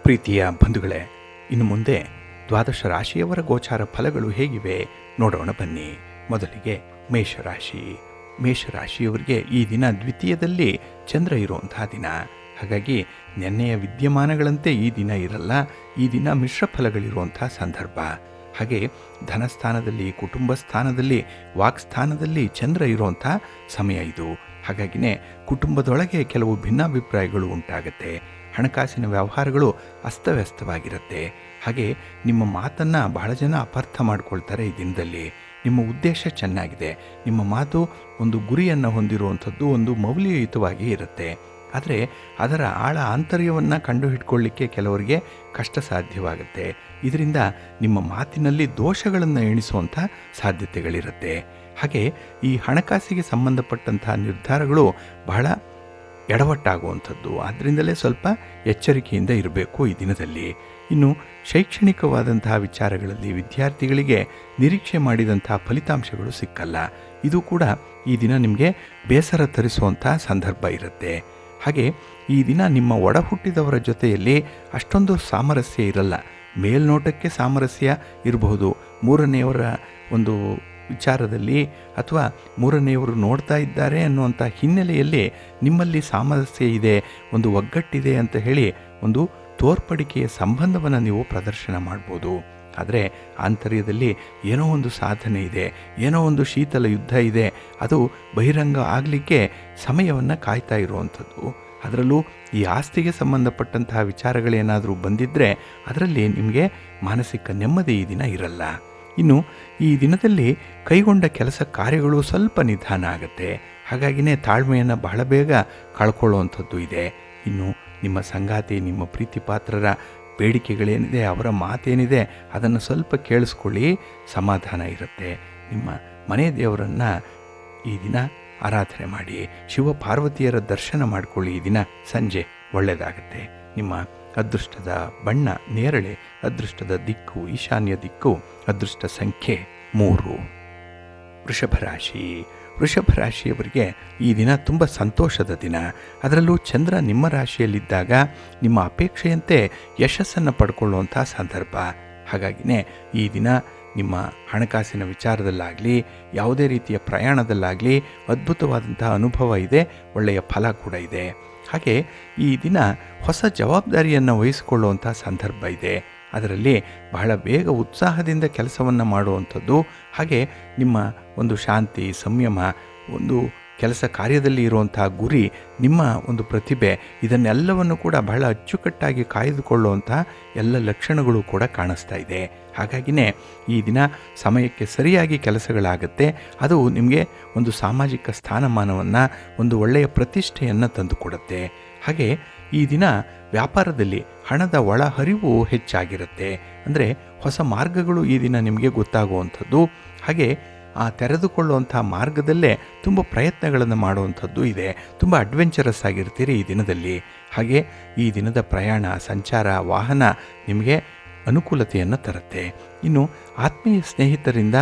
ಪ್ರೀತಿಯ ಬಂಧುಗಳೇ, ಇನ್ನು ಮುಂದೆ ದ್ವಾದಶ ರಾಶಿಯವರ ಗೋಚಾರ ಫಲಗಳು ಹೇಗಿವೆ ನೋಡೋಣ ಬನ್ನಿ. ಮೊದಲಿಗೆ ಮೇಷರಾಶಿ. ಮೇಷರಾಶಿಯವರಿಗೆ ಈ ದಿನ ದ್ವಿತೀಯದಲ್ಲಿ ಚಂದ್ರ ಇರುವಂತಹ ದಿನ. ಹಾಗಾಗಿ ನೆನ್ನೆಯ ವಿದ್ಯಮಾನಗಳಂತೆ ಈ ದಿನ ಇರಲ್ಲ. ಈ ದಿನ ಮಿಶ್ರ ಫಲಗಳಿರುವಂತಹ ಸಂದರ್ಭ. ಹಾಗೆ ಧನಸ್ಥಾನದಲ್ಲಿ, ಕುಟುಂಬ ಸ್ಥಾನದಲ್ಲಿ, ವಾಕ್ಸ್ಥಾನದಲ್ಲಿ ಚಂದ್ರ ಇರುವಂಥ ಸಮಯ ಇದು. ಹಾಗಾಗಿನೇ ಕುಟುಂಬದೊಳಗೆ ಕೆಲವು ಭಿನ್ನಾಭಿಪ್ರಾಯಗಳು ಉಂಟಾಗುತ್ತೆ. ಹಣಕಾಸಿನ ವ್ಯವಹಾರಗಳು ಅಸ್ತವ್ಯಸ್ತವಾಗಿರುತ್ತೆ. ಹಾಗೆ ನಿಮ್ಮ ಮಾತನ್ನು ಬಹಳ ಜನ ಅಪಾರ್ಥ ಮಾಡ್ಕೊಳ್ತಾರೆ. ಈ ದಿನದಲ್ಲಿ ನಿಮ್ಮ ಉದ್ದೇಶ ಚೆನ್ನಾಗಿದೆ, ನಿಮ್ಮ ಮಾತು ಒಂದು ಗುರಿಯನ್ನು ಹೊಂದಿರುವಂಥದ್ದು, ಒಂದು ಮೌಲ್ಯಯುತವಾಗಿ ಇರುತ್ತೆ. ಆದರೆ ಅದರ ಆಳ ಆಂತರ್ಯವನ್ನು ಕಂಡುಹಿಡ್ಕೊಳ್ಳಿಕ್ಕೆ ಕೆಲವರಿಗೆ ಕಷ್ಟ ಸಾಧ್ಯವಾಗುತ್ತೆ. ಇದರಿಂದ ನಿಮ್ಮ ಮಾತಿನಲ್ಲಿ ದೋಷಗಳನ್ನು ಎಣಿಸುವಂಥ ಸಾಧ್ಯತೆಗಳಿರುತ್ತೆ. ಹಾಗೆ ಈ ಹಣಕಾಸಿಗೆ ಸಂಬಂಧಪಟ್ಟಂತಹ ನಿರ್ಧಾರಗಳು ಬಹಳ ಎಡವಟ್ಟಾಗುವಂಥದ್ದು. ಆದ್ದರಿಂದಲೇ ಸ್ವಲ್ಪ ಎಚ್ಚರಿಕೆಯಿಂದ ಇರಬೇಕು ಈ ದಿನದಲ್ಲಿ. ಇನ್ನು ಶೈಕ್ಷಣಿಕವಾದಂತಹ ವಿಚಾರಗಳಲ್ಲಿ ವಿದ್ಯಾರ್ಥಿಗಳಿಗೆ ನಿರೀಕ್ಷೆ ಮಾಡಿದಂತಹ ಫಲಿತಾಂಶಗಳು ಸಿಕ್ಕಲ್ಲ. ಇದು ಕೂಡ ಈ ದಿನ ನಿಮಗೆ ಬೇಸರ ತರಿಸುವಂಥ ಸಂದರ್ಭ ಇರುತ್ತೆ. ಹಾಗೆ ಈ ದಿನ ನಿಮ್ಮ ಒಡ ಹುಟ್ಟಿದವರ ಜೊತೆಯಲ್ಲಿ ಅಷ್ಟೊಂದು ಸಾಮರಸ್ಯ ಇರಲ್ಲ. ಮೇಲ್ನೋಟಕ್ಕೆ ಸಾಮರಸ್ಯ ಇರಬಹುದು. ಮೂರನೆಯವರ ಒಂದು ವಿಚಾರದಲ್ಲಿ ಅಥವಾ ಮೂರನೆಯವರು ನೋಡ್ತಾ ಇದ್ದಾರೆ ಅನ್ನುವಂಥ ಹಿನ್ನೆಲೆಯಲ್ಲಿ ನಿಮ್ಮಲ್ಲಿ ಸಾಮರಸ್ಯ ಇದೆ, ಒಂದು ಒಗ್ಗಟ್ಟಿದೆ ಅಂತ ಹೇಳಿ ಒಂದು ತೋರ್ಪಡಿಕೆಯ ಸಂಬಂಧವನ್ನು ನೀವು ಪ್ರದರ್ಶನ ಮಾಡ್ಬೋದು. ಆದರೆ ಆಂತರ್ಯದಲ್ಲಿ ಏನೋ ಒಂದು ಸಾಧನೆ ಇದೆ, ಏನೋ ಒಂದು ಶೀತಲ ಯುದ್ಧ ಇದೆ. ಅದು ಬಹಿರಂಗ ಆಗಲಿಕ್ಕೆ ಸಮಯವನ್ನು ಕಾಯ್ತಾ ಇರುವಂಥದ್ದು. ಅದರಲ್ಲೂ ಈ ಆಸ್ತಿಗೆ ಸಂಬಂಧಪಟ್ಟಂತಹ ವಿಚಾರಗಳೇನಾದರೂ ಬಂದಿದ್ದರೆ ಅದರಲ್ಲಿ ನಿಮಗೆ ಮಾನಸಿಕ ನೆಮ್ಮದಿ ಈ ದಿನ ಇರಲ್ಲ. ಇನ್ನು ಈ ದಿನದಲ್ಲಿ ಕೈಗೊಂಡ ಕೆಲಸ ಕಾರ್ಯಗಳು ಸ್ವಲ್ಪ ನಿಧಾನ ಆಗುತ್ತೆ. ಹಾಗಾಗಿನೇ ತಾಳ್ಮೆಯನ್ನು ಬಹಳ ಬೇಗ ಕಳ್ಕೊಳ್ಳುವಂಥದ್ದು ಇದೆ. ಇನ್ನು ನಿಮ್ಮ ಸಂಗಾತಿ, ನಿಮ್ಮ ಪ್ರೀತಿ ಪಾತ್ರರ ಬೇಡಿಕೆಗಳೇನಿದೆ, ಅವರ ಮಾತೇನಿದೆ ಅದನ್ನು ಸ್ವಲ್ಪ ಕೇಳಿಸ್ಕೊಳ್ಳಿ, ಸಮಾಧಾನ ಇರುತ್ತೆ. ನಿಮ್ಮ ಮನೆ ದೇವರನ್ನು ಈ ದಿನ ಆರಾಧನೆ ಮಾಡಿ, ಶಿವ ಪಾರ್ವತಿಯರ ದರ್ಶನ ಮಾಡಿಕೊಳ್ಳಿ. ಈ ದಿನ ಸಂಜೆ ಒಳ್ಳೆಯದಾಗುತ್ತೆ. ನಿಮ್ಮ ಅದೃಷ್ಟದ ಬಣ್ಣ ನೇರಳೆ, ಅದೃಷ್ಟದ ದಿಕ್ಕು ಈಶಾನ್ಯ ದಿಕ್ಕು, ಅದೃಷ್ಟ ಸಂಖ್ಯೆ 3. ವೃಷಭ ರಾಶಿ. ವೃಷಭ ರಾಶಿಯವರಿಗೆ ಈ ದಿನ ತುಂಬ ಸಂತೋಷದ ದಿನ. ಅದರಲ್ಲೂ ಚಂದ್ರ ನಿಮ್ಮ ರಾಶಿಯಲ್ಲಿದ್ದಾಗ ನಿಮ್ಮ ಅಪೇಕ್ಷೆಯಂತೆ ಯಶಸ್ಸನ್ನು ಪಡ್ಕೊಳ್ಳುವಂಥ ಸಂದರ್ಭ. ಹಾಗಾಗಿನೇ ಈ ದಿನ ನಿಮ್ಮ ಹಣಕಾಸಿನ ವಿಚಾರದಲ್ಲಾಗಲಿ ಯಾವುದೇ ರೀತಿಯ ಪ್ರಯಾಣದಲ್ಲಾಗಲಿ ಅದ್ಭುತವಾದಂಥ ಅನುಭವ ಇದೆ, ಒಳ್ಳೆಯ ಫಲ ಕೂಡ ಇದೆ. ಹಾಗೆ ಈ ದಿನ ಹೊಸ ಜವಾಬ್ದಾರಿಯನ್ನು ವಹಿಸಿಕೊಳ್ಳುವಂಥ ಸಂದರ್ಭ ಇದೆ. ಅದರಲ್ಲಿ ಬಹಳ ಬೇಗ ಉತ್ಸಾಹದಿಂದ ಕೆಲಸವನ್ನು ಮಾಡುವಂಥದ್ದು, ಹಾಗೆ ನಿಮ್ಮ ಒಂದು ಶಾಂತಿ, ಸಂಯಮ, ಒಂದು ಕೆಲಸ ಕಾರ್ಯದಲ್ಲಿ ಇರುವಂಥ ಗುರಿ, ನಿಮ್ಮ ಒಂದು ಪ್ರತಿಭೆ, ಇದನ್ನೆಲ್ಲವನ್ನು ಕೂಡ ಬಹಳ ಅಚ್ಚುಕಟ್ಟಾಗಿ ಕಾಯ್ದುಕೊಳ್ಳುವಂಥ ಎಲ್ಲ ಲಕ್ಷಣಗಳು ಕೂಡ ಕಾಣಿಸ್ತಾ ಇದೆ. ಹಾಗಾಗಿನೇ ಈ ದಿನ ಸಮಯಕ್ಕೆ ಸರಿಯಾಗಿ ಕೆಲಸಗಳಾಗುತ್ತೆ. ಅದು ನಿಮಗೆ ಒಂದು ಸಾಮಾಜಿಕ ಸ್ಥಾನಮಾನವನ್ನು, ಒಂದು ಒಳ್ಳೆಯ ಪ್ರತಿಷ್ಠೆಯನ್ನು ತಂದುಕೊಡುತ್ತೆ. ಹಾಗೆ ಈ ದಿನ ವ್ಯಾಪಾರದಲ್ಲಿ ಹಣದ ಒಳಹರಿವು ಹೆಚ್ಚಾಗಿರುತ್ತೆ. ಅಂದರೆ ಹೊಸ ಮಾರ್ಗಗಳು ಈ ದಿನ ನಿಮಗೆ ಗೊತ್ತಾಗುವಂಥದ್ದು, ಹಾಗೆ ಆ ತೆರೆದುಕೊಳ್ಳುವಂಥ ಮಾರ್ಗದಲ್ಲೇ ತುಂಬ ಪ್ರಯತ್ನಗಳನ್ನು ಮಾಡುವಂಥದ್ದು ಇದೆ. ತುಂಬ ಅಡ್ವೆಂಚರಸ್ ಆಗಿರ್ತೀರಿ ಈ ದಿನದಲ್ಲಿ. ಹಾಗೆ ಈ ದಿನದ ಪ್ರಯಾಣ, ಸಂಚಾರ, ವಾಹನ ನಿಮಗೆ ಅನುಕೂಲತೆಯನ್ನು ತರುತ್ತೆ. ಇನ್ನು ಆತ್ಮೀಯ ಸ್ನೇಹಿತರಿಂದ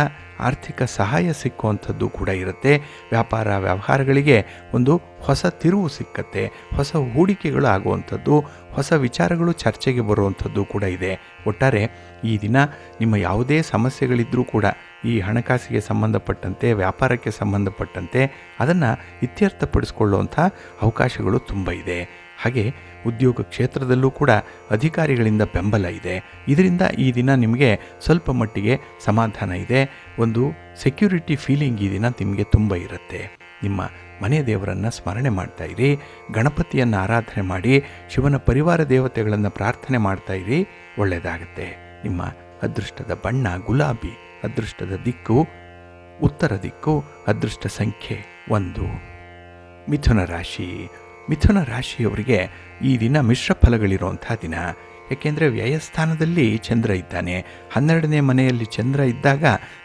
ಆರ್ಥಿಕ ಸಹಾಯ ಸಿಕ್ಕುವಂಥದ್ದು ಕೂಡ ಇರುತ್ತೆ. ವ್ಯಾಪಾರ ವ್ಯವಹಾರಗಳಿಗೆ ಒಂದು ಹೊಸ ತಿರುವು ಸಿಕ್ಕತ್ತೆ, ಹೊಸ ಹೂಡಿಕೆಗಳು ಆಗುವಂಥದ್ದು, ಹೊಸ ವಿಚಾರಗಳು ಚರ್ಚೆಗೆ ಬರುವಂಥದ್ದು ಕೂಡ ಇದೆ. ಒಟ್ಟಾರೆ ಈ ದಿನ ನಿಮ್ಮ ಯಾವುದೇ ಸಮಸ್ಯೆಗಳಿದ್ದರೂ ಕೂಡ ಈ ಹಣಕಾಸಿಗೆ ಸಂಬಂಧಪಟ್ಟಂತೆ, ವ್ಯಾಪಾರಕ್ಕೆ ಸಂಬಂಧಪಟ್ಟಂತೆ ಅದನ್ನು ಇತ್ಯರ್ಥಪಡಿಸ್ಕೊಳ್ಳುವಂಥ ಅವಕಾಶಗಳು ತುಂಬ ಇದೆ. ಹಾಗೆ ಉದ್ಯೋಗ ಕ್ಷೇತ್ರದಲ್ಲೂ ಕೂಡ ಅಧಿಕಾರಿಗಳಿಂದ ಬೆಂಬಲ ಇದೆ. ಇದರಿಂದ ಈ ದಿನ ನಿಮಗೆ ಸ್ವಲ್ಪ ಮಟ್ಟಿಗೆ ಸಮಾಧಾನ ಇದೆ. ಒಂದು ಸೆಕ್ಯೂರಿಟಿ ಫೀಲಿಂಗ್ ಈ ದಿನ ನಿಮಗೆ ತುಂಬ ಇರುತ್ತೆ. ನಿಮ್ಮ ಮನೆ ದೇವರನ್ನು ಸ್ಮರಣೆ ಮಾಡ್ತಾ ಇರಿ, ಗಣಪತಿಯನ್ನು ಆರಾಧನೆ ಮಾಡಿ, ಶಿವನ ಪರಿವಾರ ದೇವತೆಗಳನ್ನು ಪ್ರಾರ್ಥನೆ ಮಾಡ್ತಾ ಇರಿ, ಒಳ್ಳೆಯದಾಗುತ್ತೆ. ನಿಮ್ಮ ಅದೃಷ್ಟದ ಬಣ್ಣ ಗುಲಾಬಿ, ಅದೃಷ್ಟದ ದಿಕ್ಕು ಉತ್ತರ ದಿಕ್ಕು, ಅದೃಷ್ಟ ಸಂಖ್ಯೆ 1. ಮಿಥುನ ರಾಶಿ. ಮಿಥುನ ರಾಶಿಯವರಿಗೆ ಈ ದಿನ ಮಿಶ್ರ ಫಲಗಳಿರುವಂಥ ದಿನ. ಏಕೆಂದರೆ ವ್ಯಯಸ್ಥಾನದಲ್ಲಿ ಚಂದ್ರ ಇದ್ದಾನೆ. 12ನೇ ಮನೆಯಲ್ಲಿ ಚಂದ್ರ ಇದ್ದಾಗ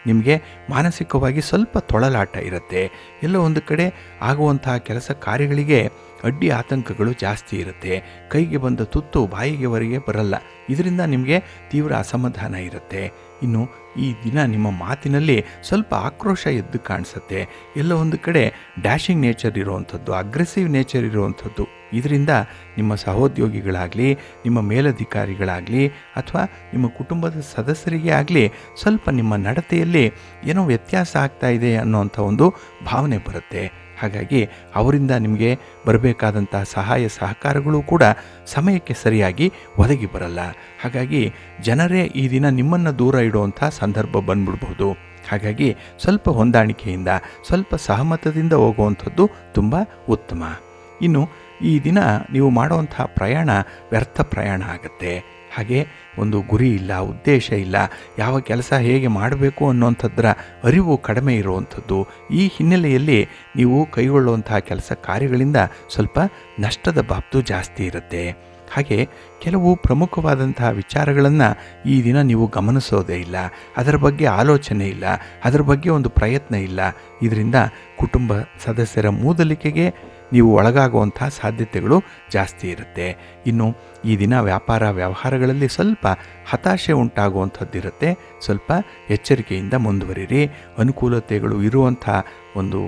ನಿಮಗೆ ಮಾನಸಿಕವಾಗಿ ಸ್ವಲ್ಪ ತೊಳಲಾಟ ಇರುತ್ತೆ. ಎಲ್ಲೋ ಒಂದು ಕಡೆ ಆಗುವಂತಹ ಕೆಲಸ ಕಾರ್ಯಗಳಿಗೆ ಅಡ್ಡಿ ಆತಂಕಗಳು ಜಾಸ್ತಿ ಇರುತ್ತೆ. ಕೈಗೆ ಬಂದ ತುತ್ತು ಬಾಯಿಗೆವರೆಗೆ ಬರಲ್ಲ. ಇದರಿಂದ ನಿಮಗೆ ತೀವ್ರ ಅಸಮಾಧಾನ ಇರುತ್ತೆ. ಇನ್ನು ಈ ದಿನ ನಿಮ್ಮ ಮಾತಿನಲ್ಲಿ ಸ್ವಲ್ಪ ಆಕ್ರೋಶ ಎದ್ದು ಕಾಣಿಸುತ್ತೆ. ಎಲ್ಲೋ ಒಂದು ಕಡೆ ಡ್ಯಾಶಿಂಗ್ ನೇಚರ್ ಇರುವಂಥದ್ದು, ಅಗ್ರೆಸಿವ್ ನೇಚರ್ ಇರುವಂಥದ್ದು. ಇದರಿಂದ ನಿಮ್ಮ ಸಹೋದ್ಯೋಗಿಗಳಾಗಲಿ, ನಿಮ್ಮ ಮೇಲಧಿಕಾರಿಗಳಾಗಲಿ, ಅಥವಾ ನಿಮ್ಮ ಕುಟುಂಬದ ಸದಸ್ಯರಿಗೆ ಆಗಲಿ ಸ್ವಲ್ಪ ನಿಮ್ಮ ನಡತೆಯಲ್ಲಿ ಏನೋ ವ್ಯತ್ಯಾಸ ಆಗ್ತಾ ಇದೆ ಅನ್ನೋವಂಥ ಒಂದು ಭಾವನೆ ಬರುತ್ತೆ. ಹಾಗಾಗಿ ಅವರಿಂದ ನಿಮಗೆ ಬರಬೇಕಾದಂಥ ಸಹಾಯ ಸಹಕಾರಗಳು ಕೂಡ ಸಮಯಕ್ಕೆ ಸರಿಯಾಗಿ ಒದಗಿ ಬರಲ್ಲ. ಹಾಗಾಗಿ ಜನರೇ ಈ ದಿನ ನಿಮ್ಮನ್ನು ದೂರ ಇಡುವಂಥ ಸಂದರ್ಭ ಬಂದ್ಬಿಡ್ಬೋದು. ಹಾಗಾಗಿ ಸ್ವಲ್ಪ ಹೊಂದಾಣಿಕೆಯಿಂದ, ಸ್ವಲ್ಪ ಸಹಮತದಿಂದ ಹೋಗುವಂಥದ್ದು ತುಂಬ ಉತ್ತಮ. ಇನ್ನು ಈ ದಿನ ನೀವು ಮಾಡುವಂಥ ಪ್ರಯಾಣ ವ್ಯರ್ಥ ಪ್ರಯಾಣ ಆಗುತ್ತೆ. ಹಾಗೆ ಒಂದು ಗುರಿ ಇಲ್ಲ, ಉದ್ದೇಶ ಇಲ್ಲ, ಯಾವ ಕೆಲಸ ಹೇಗೆ ಮಾಡಬೇಕು ಅನ್ನೋಂಥದ್ರ ಅರಿವು ಕಡಿಮೆ ಇರುವಂಥದ್ದು. ಈ ಹಿನ್ನೆಲೆಯಲ್ಲಿ ನೀವು ಕೈಗೊಳ್ಳುವಂತಹ ಕೆಲಸ ಕಾರ್ಯಗಳಿಂದ ಸ್ವಲ್ಪ ನಷ್ಟದ ಬಾಬ್ತು ಜಾಸ್ತಿ ಇರುತ್ತೆ. ಹಾಗೆ ಕೆಲವು ಪ್ರಮುಖವಾದಂತಹ ವಿಚಾರಗಳನ್ನು ಈ ದಿನ ನೀವು ಗಮನಿಸೋದೇ ಇಲ್ಲ, ಅದರ ಬಗ್ಗೆ ಆಲೋಚನೆ ಇಲ್ಲ, ಅದರ ಬಗ್ಗೆ ಒಂದು ಪ್ರಯತ್ನ ಇಲ್ಲ. ಇದರಿಂದ ಕುಟುಂಬ ಸದಸ್ಯರ ಮೂದಲಿಕೆಗೆ ನೀವು ಒಳಗಾಗುವಂಥ ಸಾಧ್ಯತೆಗಳು ಜಾಸ್ತಿ ಇರುತ್ತೆ. ಇನ್ನು ಈ ದಿನ ವ್ಯಾಪಾರ ವ್ಯವಹಾರಗಳಲ್ಲಿ ಸ್ವಲ್ಪ ಹತಾಶೆ ಉಂಟಾಗುವಂಥದ್ದಿರುತ್ತೆ. ಸ್ವಲ್ಪ ಎಚ್ಚರಿಕೆಯಿಂದ ಮುಂದುವರಿರಿ. ಅನುಕೂಲತೆಗಳು ಇರುವಂಥ ಒಂದು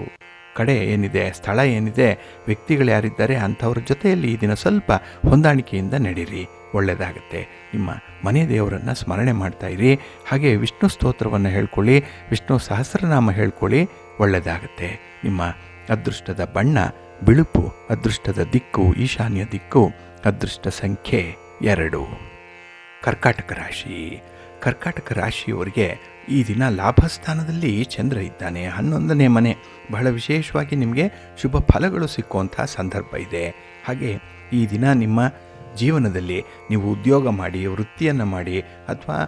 ಕಡೆ ಏನಿದೆ, ಸ್ಥಳ ಏನಿದೆ, ವ್ಯಕ್ತಿಗಳು ಯಾರಿದ್ದಾರೆ ಅಂಥವ್ರ ಜೊತೆಯಲ್ಲಿ ಈ ದಿನ ಸ್ವಲ್ಪ ಹೊಂದಾಣಿಕೆಯಿಂದ ನಡೀರಿ, ಒಳ್ಳೆಯದಾಗುತ್ತೆ. ನಿಮ್ಮ ಮನೆ ದೇವರನ್ನು ಸ್ಮರಣೆ ಮಾಡ್ತಾ ಇರಿ. ಹಾಗೆ ವಿಷ್ಣು ಸ್ತೋತ್ರವನ್ನು ಹೇಳ್ಕೊಳ್ಳಿ, ವಿಷ್ಣು ಸಹಸ್ರನಾಮ ಹೇಳ್ಕೊಳ್ಳಿ, ಒಳ್ಳೆಯದಾಗುತ್ತೆ. ನಿಮ್ಮ ಅದೃಷ್ಟದ ಬಣ್ಣ ಬಿಳುಪು, ಅದೃಷ್ಟದ ದಿಕ್ಕು ಈಶಾನ್ಯ ದಿಕ್ಕು, ಅದೃಷ್ಟ ಸಂಖ್ಯೆ 2. ಕರ್ಕಾಟಕ ರಾಶಿ. ಕರ್ಕಾಟಕ ರಾಶಿಯವರಿಗೆ ಈ ದಿನ ಲಾಭಸ್ಥಾನದಲ್ಲಿ ಚಂದ್ರ ಇದ್ದಾನೆ. 11ನೇ ಮನೆ. ಬಹಳ ವಿಶೇಷವಾಗಿ ನಿಮಗೆ ಶುಭ ಫಲಗಳು ಸಿಕ್ಕುವಂಥ ಸಂದರ್ಭ ಇದೆ. ಹಾಗೆ ಈ ದಿನ ನಿಮ್ಮ ಜೀವನದಲ್ಲಿ ನೀವು ಉದ್ಯೋಗ ಮಾಡಿ, ವೃತ್ತಿಯನ್ನು ಮಾಡಿ, ಅಥವಾ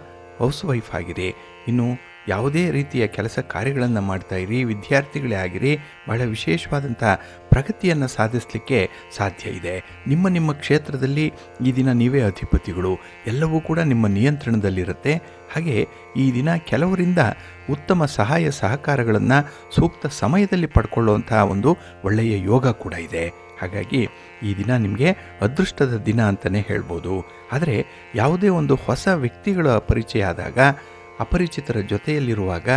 ಹೌಸ್ ವೈಫ್ ಆಗಿರಿ, ಇನ್ನು ಯಾವುದೇ ರೀತಿಯ ಕೆಲಸ ಕಾರ್ಯಗಳನ್ನು ಮಾಡ್ತಾಯಿರಿ, ವಿದ್ಯಾರ್ಥಿಗಳೇ ಆಗಿರಿ, ಬಹಳ ವಿಶೇಷವಾದಂಥ ಪ್ರಗತಿಯನ್ನು ಸಾಧಿಸಲಿಕ್ಕೆ ಸಾಧ್ಯ ಇದೆ. ನಿಮ್ಮ ಕ್ಷೇತ್ರದಲ್ಲಿ ಈ ದಿನ ನೀವೇ ಅಧಿಪತಿಗಳು, ಎಲ್ಲವೂ ಕೂಡ ನಿಮ್ಮ ನಿಯಂತ್ರಣದಲ್ಲಿರುತ್ತೆ. ಹಾಗೆ ಈ ದಿನ ಕೆಲವರಿಂದ ಉತ್ತಮ ಸಹಾಯ ಸಹಕಾರಗಳನ್ನು ಸೂಕ್ತ ಸಮಯದಲ್ಲಿ ಪಡ್ಕೊಳ್ಳುವಂಥ ಒಂದು ಒಳ್ಳೆಯ ಯೋಗ ಕೂಡ ಇದೆ. ಹಾಗಾಗಿ ಈ ದಿನ ನಿಮಗೆ ಅದೃಷ್ಟದ ದಿನ ಅಂತಲೇ ಹೇಳ್ಬೋದು. ಆದರೆ ಯಾವುದೇ ಒಂದು ಹೊಸ ವ್ಯಕ್ತಿಗಳ ಪರಿಚಯ ಆದಾಗ, ಅಪರಿಚಿತರ ಜೊತೆಯಲ್ಲಿರುವಾಗ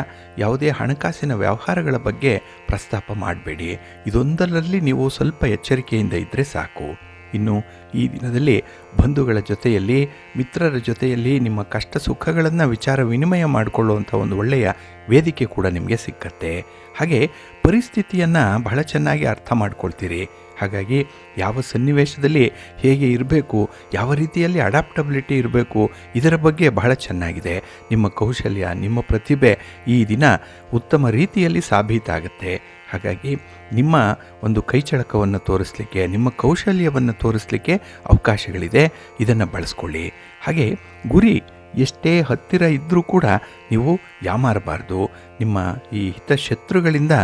ಯಾವುದೇ ಹಣಕಾಸಿನ ವ್ಯವಹಾರಗಳ ಬಗ್ಗೆ ಪ್ರಸ್ತಾಪ ಮಾಡಬೇಡಿ. ಇದೊಂದರಲ್ಲಿ ನೀವು ಸ್ವಲ್ಪ ಎಚ್ಚರಿಕೆಯಿಂದ ಇದ್ದರೆ ಸಾಕು. ಇನ್ನು ಈ ದಿನದಲ್ಲಿ ಬಂಧುಗಳ ಜೊತೆಯಲ್ಲಿ, ಮಿತ್ರರ ಜೊತೆಯಲ್ಲಿ ನಿಮ್ಮ ಕಷ್ಟ ಸುಖಗಳನ್ನು ವಿಚಾರ ವಿನಿಮಯ ಮಾಡಿಕೊಳ್ಳುವಂಥ ಒಂದು ಒಳ್ಳೆಯ ವೇದಿಕೆ ಕೂಡ ನಿಮಗೆ ಸಿಕ್ಕತ್ತೆ. ಹಾಗೆ ಪರಿಸ್ಥಿತಿಯನ್ನು ಬಹಳ ಚೆನ್ನಾಗಿ ಅರ್ಥ ಮಾಡ್ಕೊಳ್ತೀರಿ. ಹಾಗಾಗಿ ಯಾವ ಸನ್ನಿವೇಶದಲ್ಲಿ ಹೇಗೆ ಇರಬೇಕು, ಯಾವ ರೀತಿಯಲ್ಲಿ ಅಡಾಪ್ಟಬಿಲಿಟಿ ಇರಬೇಕು, ಇದರ ಬಗ್ಗೆ ಬಹಳ ಚೆನ್ನಾಗಿದೆ. ನಿಮ್ಮ ಕೌಶಲ್ಯ, ನಿಮ್ಮ ಪ್ರತಿಭೆ ಈ ದಿನ ಉತ್ತಮ ರೀತಿಯಲ್ಲಿ ಸಾಬೀತಾಗುತ್ತೆ. ಹಾಗಾಗಿ ನಿಮ್ಮ ಒಂದು ಕೈಚಳಕವನ್ನು ತೋರಿಸಲಿಕ್ಕೆ, ನಿಮ್ಮ ಕೌಶಲ್ಯವನ್ನು ತೋರಿಸಲಿಕ್ಕೆ ಅವಕಾಶಗಳಿದೆ. ಇದನ್ನು ಬಳಸ್ಕೊಳ್ಳಿ. ಹಾಗೆ ಗುರಿ ಎಷ್ಟೇ ಹತ್ತಿರ ಇದ್ದರೂ ಕೂಡ ನೀವು ಯಾಮಾರಬಾರ್ದು. ನಿಮ್ಮ ಈ ಹಿತಶತ್ರುಗಳಿಂದ